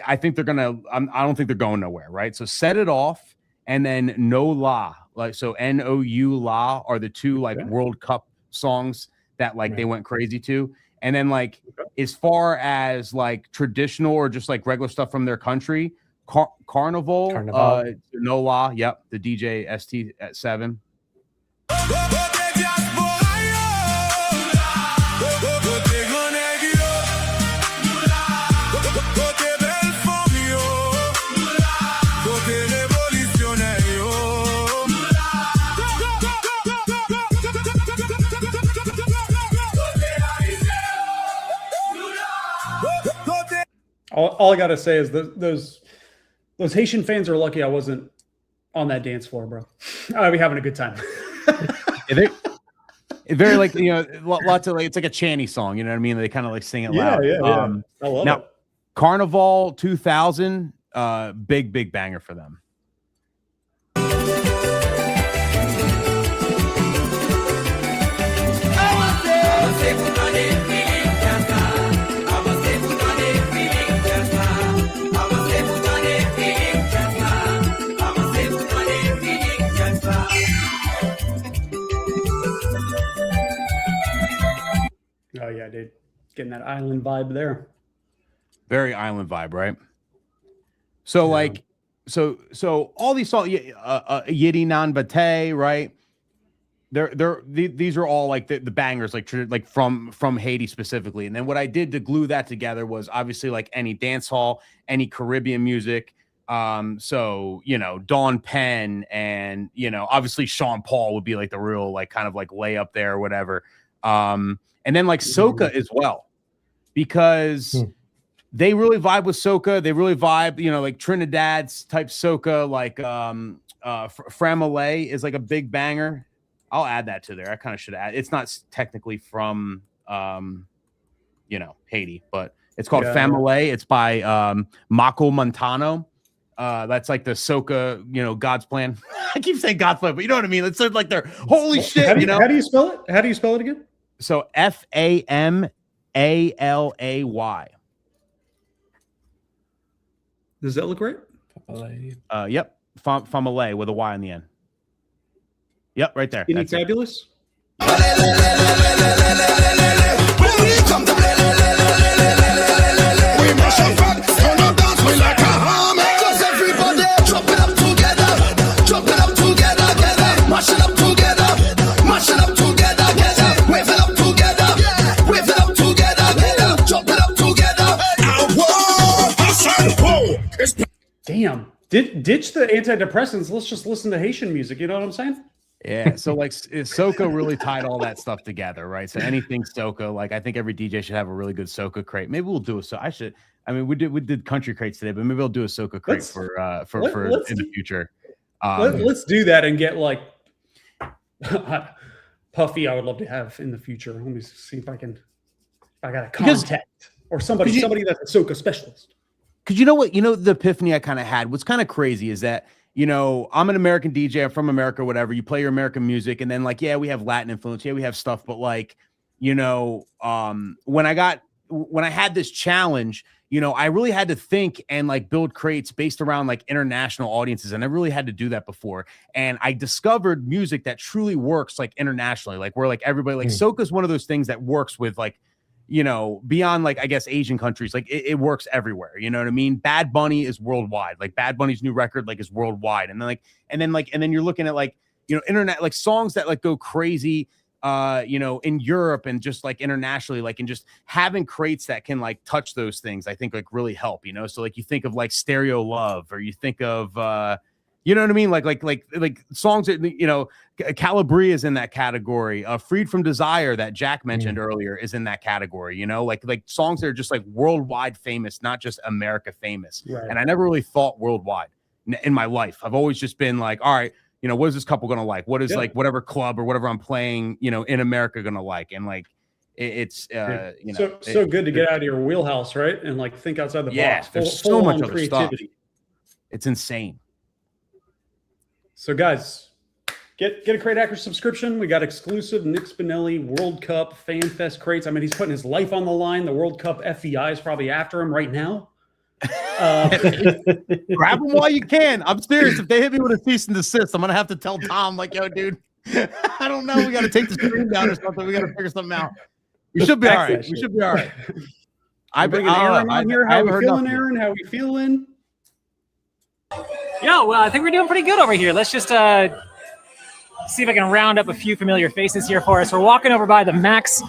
I think they're going to, I don't think they're going nowhere, right? So Set It Off and then No La, like, so N-O-U La are the 2 like World Cup songs that like they went crazy to. And then like as far as like traditional or just like regular stuff from their country, Carnival. No La, yep, the DJ ST at 7. All I gotta say is those Haitian fans are lucky I wasn't on that dance floor, bro. I'd be having a good time. Very like, lots of like, it's like a chanty song, you know what I mean? They kind of like sing it loud. Yeah. I love it. Carnival 2000, big banger for them. Oh yeah, dude, getting that island vibe there. Very island vibe, right? So like, so all these songs, Yiddy Nan Bate, right? These are all like the bangers, like from Haiti specifically. And then what I did to glue that together was obviously like any dance hall, any Caribbean music. So Dawn Penn and obviously Sean Paul would be like the real like kind of like lay up there or whatever. And then like soca as well, because they really vibe with soca. They really vibe, like Trinidad's type soca, like Framale is like a big banger. I'll add that to there. I kind of should add. It's not technically from Haiti, but it's called Famile. It's by Mako Montano. That's like the soca, God's plan. I keep saying God's plan, but you know what I mean? It's like they're holy shit. How do you spell it? How do you spell it again? So Famallay. Does that look right? Yep. Famale with a Y on the end. Yep, right there. Any fabulous? Damn. Ditch the antidepressants. Let's just listen to Haitian music. You know what I'm saying? Yeah, so like Soca really tied all that stuff together, right? So anything Soca, like I think every DJ should have a really good Soca crate. Maybe we'll do a so I should. I mean, we did country crates today, but maybe we'll do a Soca crate for in the future. Let's do that and get like Puffy. I would love to have in the future. Let me see if I got a contact or somebody that's a Soca specialist. Because you know what, the epiphany I kind of had. What's kind of crazy is that. I'm an American DJ. I'm from America, whatever. You play your American music, and then like, yeah, we have Latin influence. Yeah, we have stuff, but like, when I had this challenge, I really had to think and like build crates based around like international audiences, and I really had to do that before. And I discovered music that truly works like internationally, like where like everybody like Soca is one of those things that works with like. Beyond like, I guess, Asian countries, like it works everywhere. You know what I mean? Bad Bunny is worldwide. Like Bad Bunny's new record, like is worldwide. And then you're looking at like, internet, like songs that like go crazy, in Europe and just like internationally, like, and just having crates that can like touch those things, I think like really help, So like you think of like Stereo Love, or you think of, you know what I mean? Like songs that, Calabria is in that category. Freed from Desire that Jack mentioned earlier is in that category, like songs that are just like worldwide famous, not just America famous. Right. And I never really thought worldwide in my life. I've always just been like, all right, what is this couple going to like? What is like whatever club or whatever I'm playing, in America going to like? And like, it's so good to get out of your wheelhouse, right? And like think outside the box. There's so much other stuff. It's insane. So guys, get a Crate Hacker subscription. We got exclusive Nick Spinelli World Cup Fan Fest crates. I mean, he's putting his life on the line. The World Cup FEI is probably after him right now. Grab them while you can. I'm serious. If they hit me with a cease and desist, I'm gonna have to tell Tom, like, yo, dude, I don't know. We got to take the stream down or something. We got to figure something out. We should be all right. We should be all right. I bring Aaron on here. How we feeling, Aaron? How we feeling? Yeah, well, I think we're doing pretty good over here. Let's just see if I can round up a few familiar faces here for us. We're walking over by the Max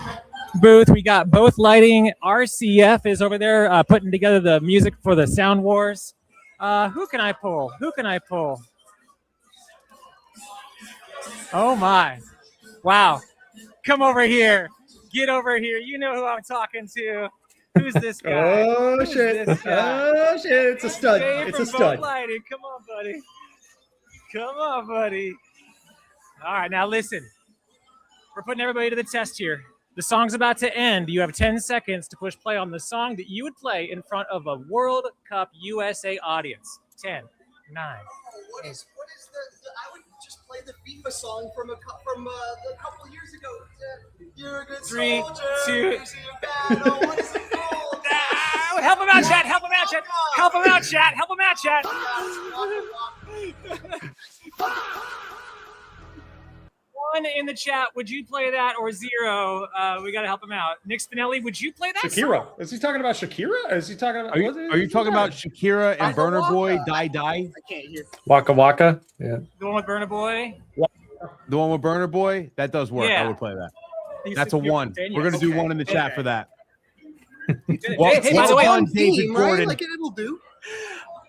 booth. We got both lighting. RCF is over there putting together the music for the Sound Wars. Who can I pull? Oh, my. Wow. Come over here. Get over here. You know who I'm talking to. Who's this guy? Oh, shit. Oh, shit. It's a stud. It's a stud. Lighting. Come on, buddy. All right, now listen. We're putting everybody to the test here. The song's about to end. You have 10 seconds to push play on the song that you would play in front of a World Cup USA audience. 10, 9. What is I would just play the FIFA song from a couple years ago. You're a good 3, soldier. 2. What is it called? Help him out, chat. Help him out, chat. One in the chat. Would you play that, or 0? We got to help him out. Nick Spinelli, would you play that? Shakira. Song? Is he talking about Shakira? Is he talking about? Are you talking about Shakira and Burner Boy? Die. I can't hear. Waka Waka. Yeah. The one with Burner Boy. The one with Burner Boy. That does work. Yeah. I would play that. That's a 1. We're gonna do 1 in the chat for that. By the way, on David Gordon. Like it'll do.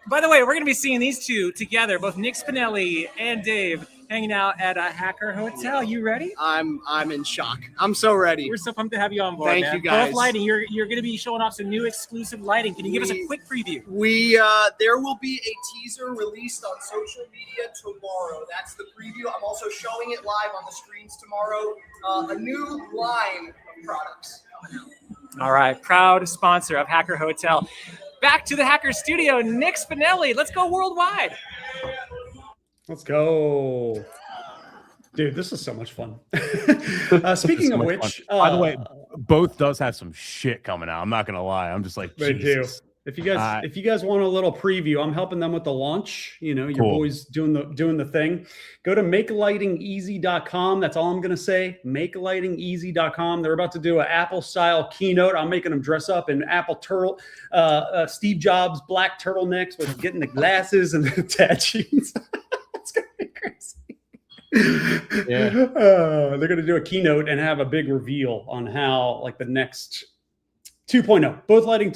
By the way, we're going to be seeing these two together, both Nick Spinelli and Dave, hanging out at a Hacker Hotel. You ready? I'm in shock. I'm so ready. We're so pumped to have you on board. Thank man. you, guys. Both lighting. You're going to be showing off some new exclusive lighting. Can you give us a quick preview? There will be a teaser released on social media tomorrow. That's the preview. I'm also showing it live on the screens tomorrow. A new line of products. All right, proud sponsor of Hacker Hotel. Back to the Hacker Studio, Nick Spinelli. Let's go worldwide. Let's go. Dude, this is so much fun. Speaking of which, by the way, both does have some shit coming out. I'm not gonna lie. I'm just like, they do. If you guys want a little preview, I'm helping them with the launch. Your boys doing the thing. Go to makelightingeasy.com. That's all I'm gonna say. Makelightingeasy.com. They're about to do an Apple style keynote. I'm making them dress up in Apple turtle, Steve Jobs black turtlenecks with getting the glasses and the tattoos. It's gonna be crazy. Yeah. They're gonna do a keynote and have a big reveal on how like the next 2.0, both lighting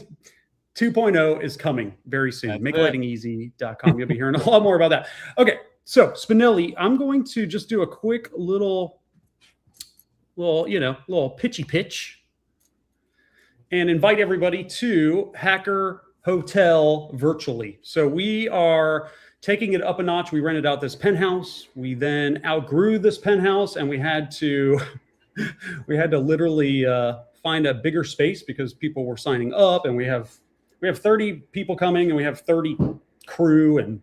2.0 is coming very soon. Makelightingeasy.com. You'll be hearing a lot more about that. Okay, So Spinelli, I'm going to just do a quick little pitchy pitch and invite everybody to Hacker Hotel virtually. So we are taking it up a notch. We rented out this penthouse. We then outgrew this penthouse, and we had to literally find a bigger space because people were signing up, and we have 30 people coming, and we have 30 crew and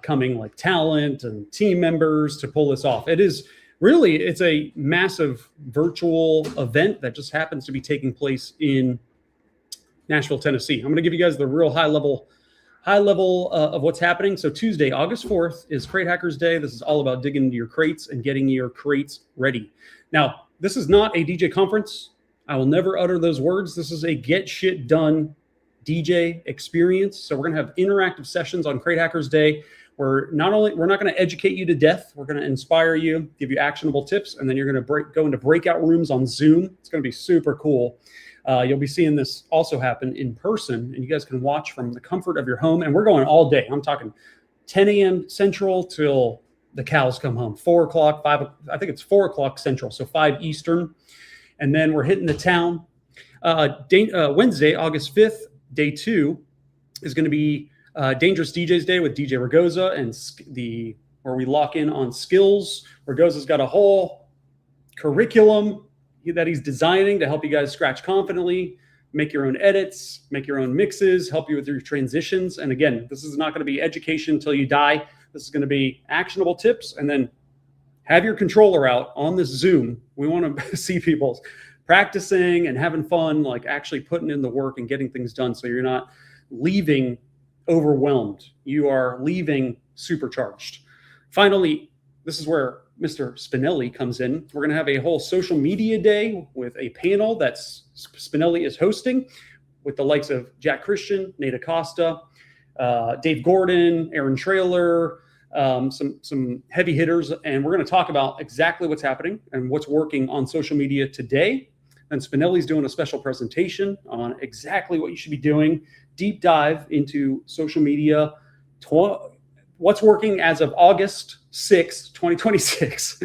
coming, like talent and team members, to pull this off. It's a massive virtual event that just happens to be taking place in Nashville, Tennessee. I'm going to give you guys the real high level of what's happening. So Tuesday, August 4th is Crate Hackers Day. This is all about digging into your crates and getting your crates ready. Now, this is not a DJ conference. I will never utter those words. This is a get shit done DJ experience. So we're going to have interactive sessions on Crate Hackers Day. We're not going to educate you to death. We're going to inspire you, give you actionable tips, and then you're going to go into breakout rooms on Zoom. It's going to be super cool. You'll be seeing this also happen in person, and you guys can watch from the comfort of your home. And we're going all day. I'm talking 10 a.m. Central till the cows come home. 4 o'clock, 5. I think it's 4 o'clock Central, so 5 Eastern. And then we're hitting the town. Wednesday, August 5th, day 2 is going to be Dangerous DJs Day with DJ Ragoza, and where we lock in on skills. Ragoza's got a whole curriculum that he's designing to help you guys scratch confidently, make your own edits, make your own mixes, help you with your transitions. And again, this is not going to be education until you die. This is going to be actionable tips. And then have your controller out on this Zoom. We want to see people practicing and having fun, like actually putting in the work and getting things done. So you're not leaving overwhelmed. You are leaving supercharged. Finally, this is where Mr. Spinelli comes in. We're going to have a whole social media day with a panel that Spinelli is hosting with the likes of Jack Christian, Nate Acosta, Dave Gordon, Aaron Trailer, some heavy hitters. And we're going to talk about exactly what's happening and what's working on social media today. And Spinelli's doing a special presentation on exactly what you should be doing. Deep dive into social media, what's working as of August 6th, 2026.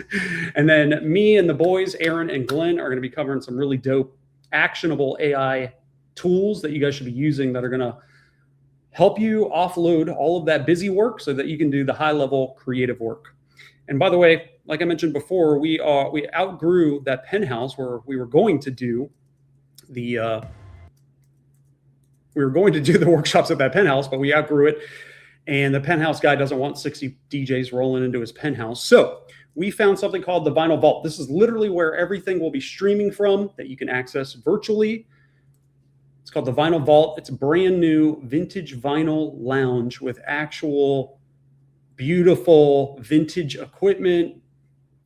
And then me and the boys, Aaron and Glenn, are going to be covering some really dope, actionable AI tools that you guys should be using that are going to help you offload all of that busy work so that you can do the high-level creative work. And by the way, like I mentioned before, we outgrew that penthouse where we were going to do the workshops at that penthouse, but we outgrew it. And the penthouse guy doesn't want 60 DJs rolling into his penthouse. So we found something called the Vinyl Vault. This is literally where everything will be streaming from that you can access virtually. It's called the Vinyl Vault. It's a brand new vintage vinyl lounge with actual beautiful vintage equipment,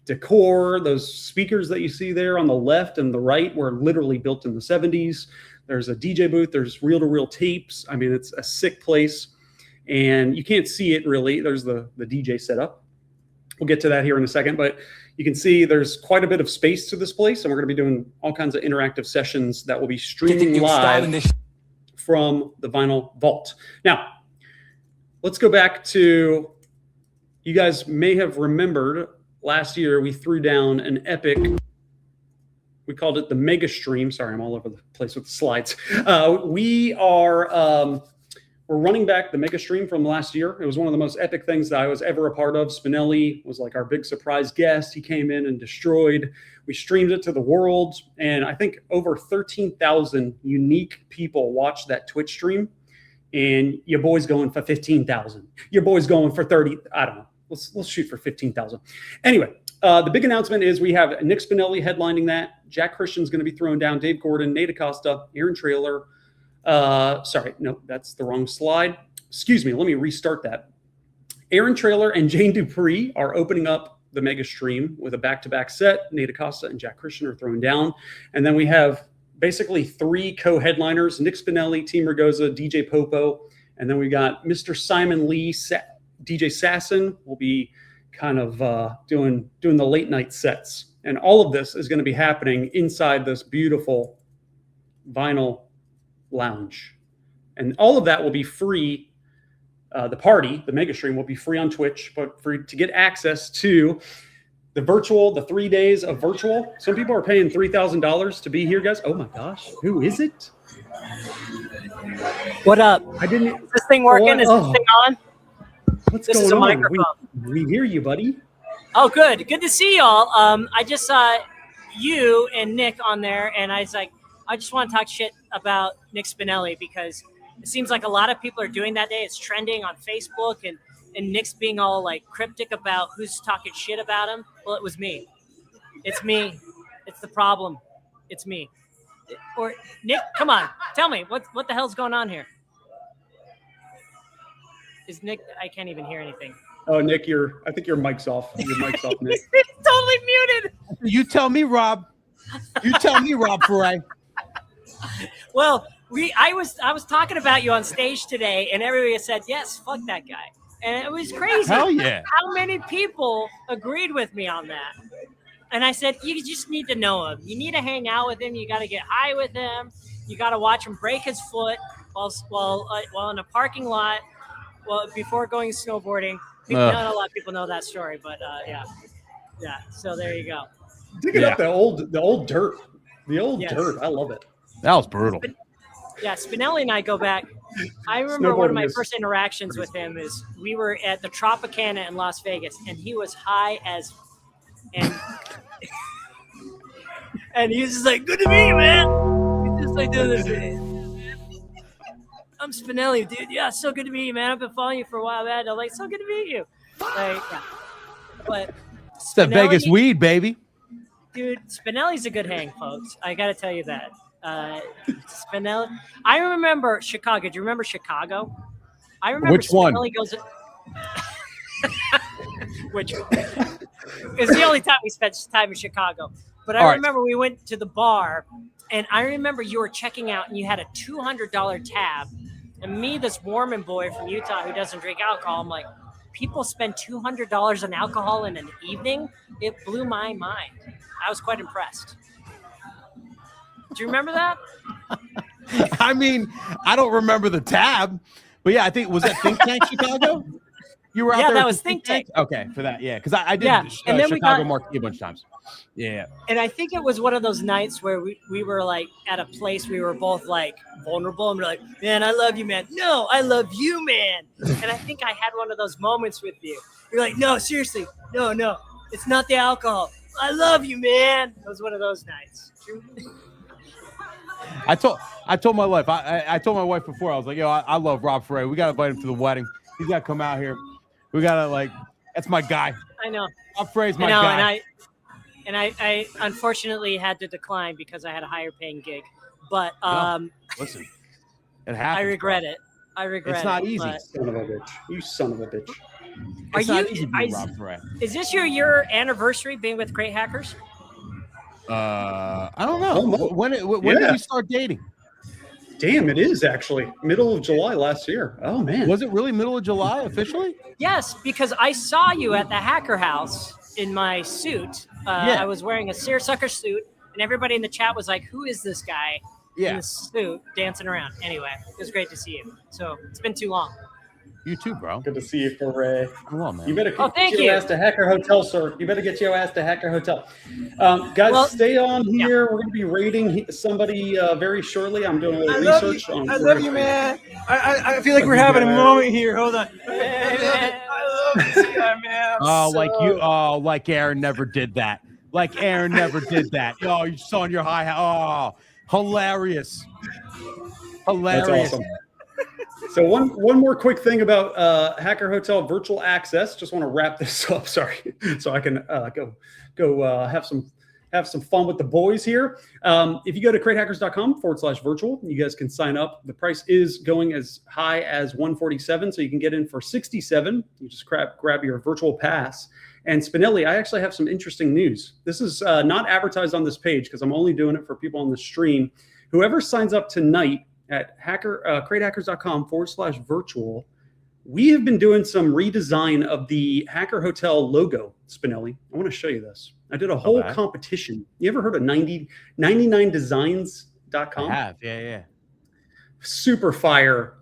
decor. Those speakers that you see there on the left and the right were literally built in the 70s. There's a DJ booth. There's reel-to-reel tapes. I mean, it's a sick place. And you can't see it really. There's the DJ setup. We'll get to that here in a second. But you can see there's quite a bit of space to this place. And we're going to be doing all kinds of interactive sessions that will be streaming live from the Vinyl Vault. Now, let's go back to, you guys may have remembered last year we threw down an epic, we called it the Mega Stream. Sorry, I'm all over the place with the slides. We're running back the Mega Stream from last year. It was one of the most epic things that I was ever a part of. Spinelli was like our big surprise guest. He came in and destroyed. We streamed it to the world. And I think over 13,000 unique people watched that Twitch stream. And your boy's going for 15,000. Your boy's going for 30. I don't know. Let's shoot for 15,000. Anyway, the big announcement is we have Nick Spinelli headlining that. Jack Christian's going to be throwing down. Dave Gordon, Nate Acosta, Aaron Trailer. Sorry, no, that's the wrong slide. Excuse me, let me restart that. Aaron Trailer and Jane Dupree are opening up the Mega Stream with a back-to-back set. Nate Acosta and Jack Christian are throwing down. And then we have basically 3 co-headliners, Nick Spinelli, Team Ragoza, DJ Popo. And then we got Mr. Simon Lee, DJ Sasson will be kind of doing the late night sets. And all of this is going to be happening inside this beautiful vinyl lounge. And all of that will be free the party, the mega stream, will be free on Twitch. But to get access to the 3 days of virtual, some people are paying $3,000 to be here, guys. Oh my gosh, who is it? What up? I didn't. Is this thing working? Is this thing on? What's this going is a on? microphone. We hear you, buddy. Oh, good. Good to see y'all. I just saw you and Nick on there, and I was like, I just want to talk shit about Nick Spinelli because it seems like a lot of people are doing that day. It's trending on Facebook, and Nick's being all like cryptic about who's talking shit about him. Well, it was me. It's me. It's the problem. It's me. Or Nick, come on, tell me what the hell's going on here? Is Nick? I can't even hear anything. Oh, Nick, I think your mic's off. Your mic's off, Nick. It's totally muted. You tell me, Rob. You tell me, Rob Foray. Well, I was talking about you on stage today, and everybody said yes. Fuck that guy, and it was crazy. Hell yeah! How many people agreed with me on that? And I said, you just need to know him. You need to hang out with him. You got to get high with him. You got to watch him break his foot while in a parking lot, before going snowboarding. Not a lot of people know that story, but yeah. So there you go. Digging up the old dirt, dirt. I love it. That was brutal. Yeah, Spinelli and I go back. I remember one of my first interactions with him is we were at the Tropicana in Las Vegas, and he was high as. And he was just like, good to meet you, man. He's just like doing this. I'm Spinelli, dude. Yeah, so good to meet you, man. I've been following you for a while, man. I'm like, so good to meet you. Like, yeah. But it's the Vegas weed, baby. Dude, Spinelli's a good hang, folks. I got to tell you that. Spinelli. I remember Chicago. Do you remember Chicago? I remember Which one? Spinelli goes. Which one? It's the only time we spent time in Chicago. But I remember we went to the bar, and I remember you were checking out, and you had a $200 tab. And me, this Mormon boy from Utah who doesn't drink alcohol, I'm like, people spend $200 on alcohol in an evening? It blew my mind. I was quite impressed. Do you remember that? I mean, I don't remember the tab, but yeah, I think was that Think Tank Chicago? You were out there. That was Think Tank. Okay, for that, yeah, because I did and then Chicago Marquee a bunch of times. Yeah. And I think it was one of those nights where we were like at a place we were both like vulnerable, and we're like, man, I love you, man. No, I love you, man. And I think I had one of those moments with you. You're like, no, seriously, no, it's not the alcohol. I love you, man. It was one of those nights. I told my wife. I told my wife before. I was like, yo, I love Rob Foray. We gotta invite him to the wedding. He's gotta come out here. We gotta that's my guy. I know. Rob Foray's my guy. And I unfortunately had to decline because I had a higher paying gig. But listen, it happens. I regret it. It's not easy. Son of a bitch. You son of a bitch. It's not easy being Rob Foray. Is this your anniversary being with Great Hackers? I don't know. When did we start dating? Damn, it is actually middle of July last year. Oh man, was it really middle of July officially? Yes, because I saw you at the Hacker House in my suit. I was wearing a seersucker suit, and everybody in the chat was like, "Who is this guy in the suit dancing around?" Anyway, it was great to see you. So it's been too long. You too, bro. Good to see you, Foray. Come on, man. You better get your ass to Hacker Hotel, sir. You better get your ass to Hacker Hotel. Guys, stay on here. We're going to be rating somebody very shortly. I'm doing a little research. I love you, man. I feel like we're having a moment here. Hold on. I love this guy, man. Like Aaron never did that. Like Aaron never did that. Oh, you saw on your high hat. Oh, hilarious. That's awesome. So one more quick thing about Hacker Hotel virtual access. Just want to wrap this up. Sorry, so I can go have some fun with the boys here. If you go to cratehackers.com/virtual, you guys can sign up. The price is going as high as $147, so you can get in for $67. You just grab your virtual pass. And Spinelli, I actually have some interesting news. This is not advertised on this page because I'm only doing it for people on the stream. Whoever signs up tonight at cratehackers.com/virtual, we have been doing some redesign of the Hacker Hotel logo, Spinelli. I want to show you this. I did a whole competition. You ever heard of 99designs.com? I have, yeah. Super fire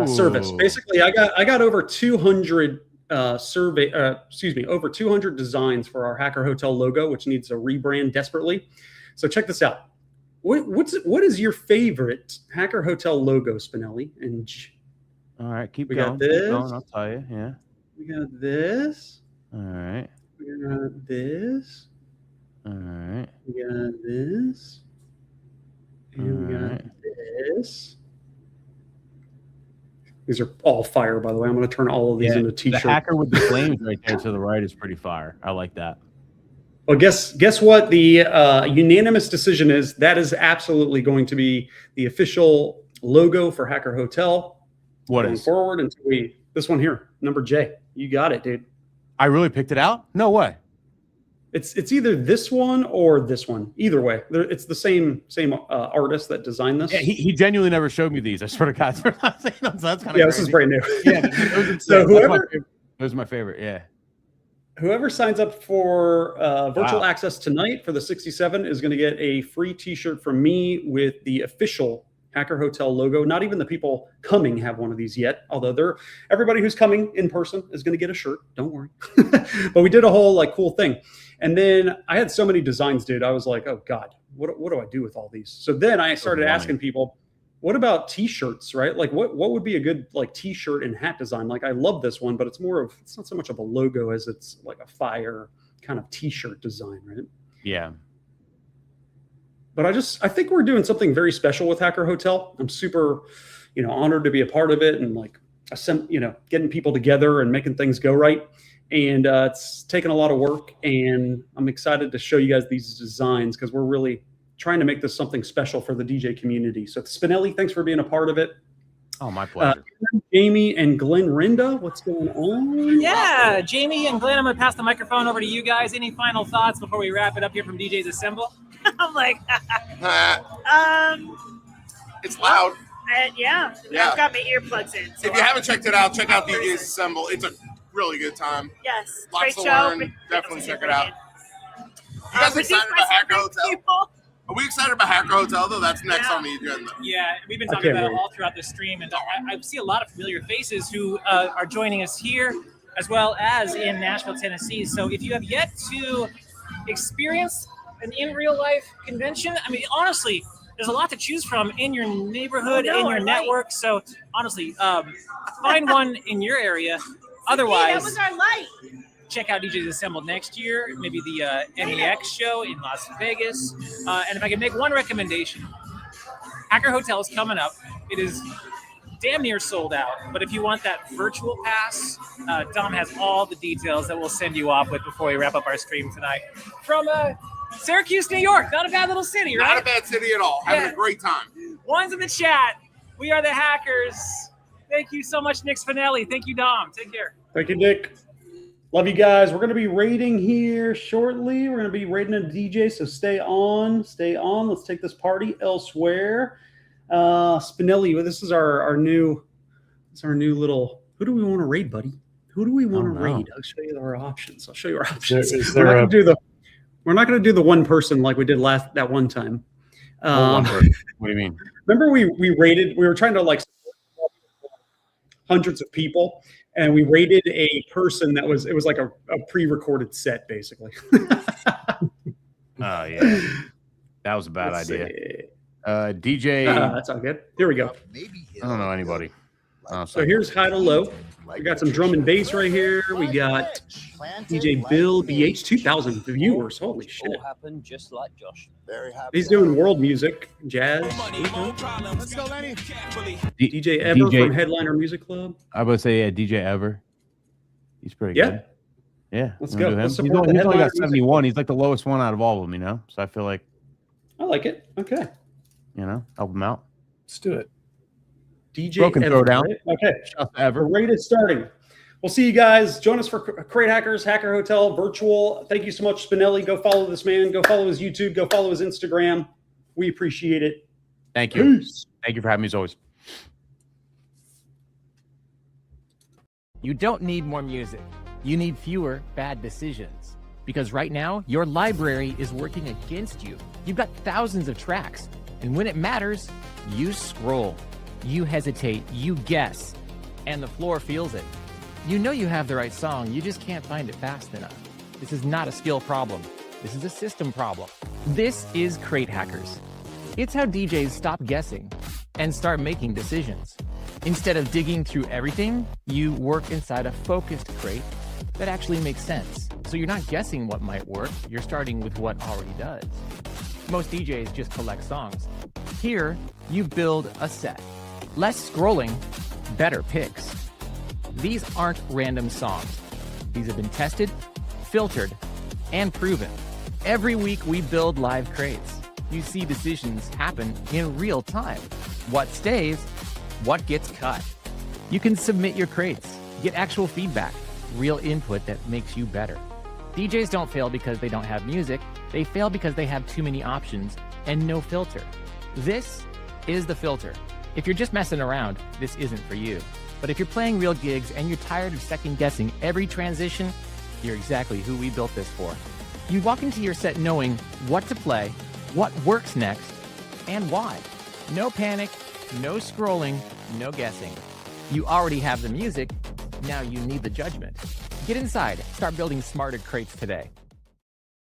service. Basically, I got over 200 over 200 designs for our Hacker Hotel logo, which needs a rebrand desperately. So check this out. What is your favorite Hacker Hotel logo, Spinelli? And all right, keep we going. got this. Keep going, I'll tell you. Yeah. We got this. All right. We got this. All right. We got this. And we got this. These are all fire, by the way. I'm going to turn all of these into t-shirts. The hacker with the flames right there to the right is pretty fire. I like that. Well, guess what? The unanimous decision is that is absolutely going to be the official logo for Hacker Hotel. What going is forward until this one here, number J. You got it, dude. I really picked it out? No way. It's either this one or this one. Either way, it's the same artist that designed this. Yeah, he genuinely never showed me these. I swear to God. So that's kind of this is brand new. Yeah. So those are my favorite. Yeah. Whoever signs up for virtual access tonight for the 67 is going to get a free T-shirt from me with the official Hacker Hotel logo. Not even the people coming have one of these yet, although everybody who's coming in person is going to get a shirt. Don't worry. But we did a whole cool thing. And then I had so many designs, dude. I was like, oh God, what do I do with all these? So then I started asking people, what about T-shirts, right? Like what would be a good T-shirt and hat design? Like I love this one, but it's not so much of a logo as it's like a fire kind of T-shirt design, right? Yeah. But I think we're doing something very special with Hacker Hotel. I'm super, honored to be a part of it and getting people together and making things go right. And it's taken a lot of work, and I'm excited to show you guys these designs because we're really trying to make this something special for the DJ community. So Spinelli, thanks for being a part of it. Oh, my pleasure. Jamie and Glenn Rinda, what's going on? Yeah, Jamie and Glenn, I'm going to pass the microphone over to you guys. Any final thoughts before we wrap it up here from DJ's Assemble? I'm like, it's loud. Yeah, I've got my earplugs in. So if you haven't checked it out, check out DJ's Assemble. It's a really good time. Yes, lots great to show. learn. Definitely check it out. You guys excited about Hacker Hotel? People. Are we excited about Hacker Hotel though? That's next on the agenda. Yeah, we've been talking about it all throughout the stream, and I see a lot of familiar faces who are joining us here, as well as in Nashville, Tennessee. So if you have yet to experience an in real life convention, I mean, honestly, there's a lot to choose from in your neighborhood, in your network. So honestly, find one in your area. Otherwise, that was our light. Check out DJs Assembled next year, maybe the NEX show in Las Vegas. And if I can make one recommendation, Hacker Hotel is coming up. It is damn near sold out. But if you want that virtual pass, Dom has all the details that we'll send you off with before we wrap up our stream tonight. From Syracuse, New York. Not a bad little city, right? Not a bad city at all. Having a great time. One's in the chat. We are the Hackers. Thank you so much, Nick Spinelli. Thank you, Dom. Take care. Thank you, Nick. Love you guys. We're going to be raiding here shortly. We're going to be raiding a DJ, so stay on. Stay on. Let's take this party elsewhere. Spinelli, this is our new little. Who do we want to raid, buddy? Who do we want to raid? I'll show you our options. We're not going to do the one person like we did that one time. What do you mean? Remember we raided. We were trying to hundreds of people. And we rated a person it was like a pre-recorded set, basically. Oh, yeah. That was a bad idea. DJ. That's all good. Here we go. I don't know anybody. So here's high to low. We got some drum and bass right here. We got DJ Bill BH, 2,000 viewers. Holy shit. Happened just like Josh. Very happy. He's doing world music, jazz. Let's go, Lenny. DJ Ever from Headliner Music Club. I would say, DJ Ever. He's pretty good. Yeah. Let's go. He's only got 71. He's like the lowest one out of all of them, So I feel like. I like it. Okay. Help him out. Let's do it. DJ Broken Ever. Throwdown. Okay. Ever. Raid is starting. We'll see you guys. Join us for Crate Hackers, Hacker Hotel, virtual. Thank you so much, Spinelli. Go follow this man. Go follow his YouTube. Go follow his Instagram. We appreciate it. Thank you. Peace. Thank you for having me as always. You don't need more music. You need fewer bad decisions. Because right now, your library is working against you. You've got thousands of tracks. And when it matters, you scroll. You hesitate, you guess, and the floor feels it. You know you have the right song, you just can't find it fast enough. This is not a skill problem. This is a system problem. This is Crate Hackers. It's how DJs stop guessing and start making decisions. Instead of digging through everything, you work inside a focused crate that actually makes sense. So you're not guessing what might work, you're starting with what already does. Most DJs just collect songs. Here, you build a set. Less scrolling, better picks. These aren't random songs. These have been tested, filtered, and proven. Every week we build live crates. You see decisions happen in real time. What stays, what gets cut. You can submit your crates, get actual feedback, real input that makes you better. DJs don't fail because they don't have music. They fail because they have too many options and no filter. This is the filter. If you're just messing around, this isn't for you. But if you're playing real gigs and you're tired of second guessing every transition, you're exactly who we built this for. You walk into your set knowing what to play, what works next, and why. No panic, no scrolling, no guessing. You already have the music, now you need the judgment. Get inside, start building smarter crates today.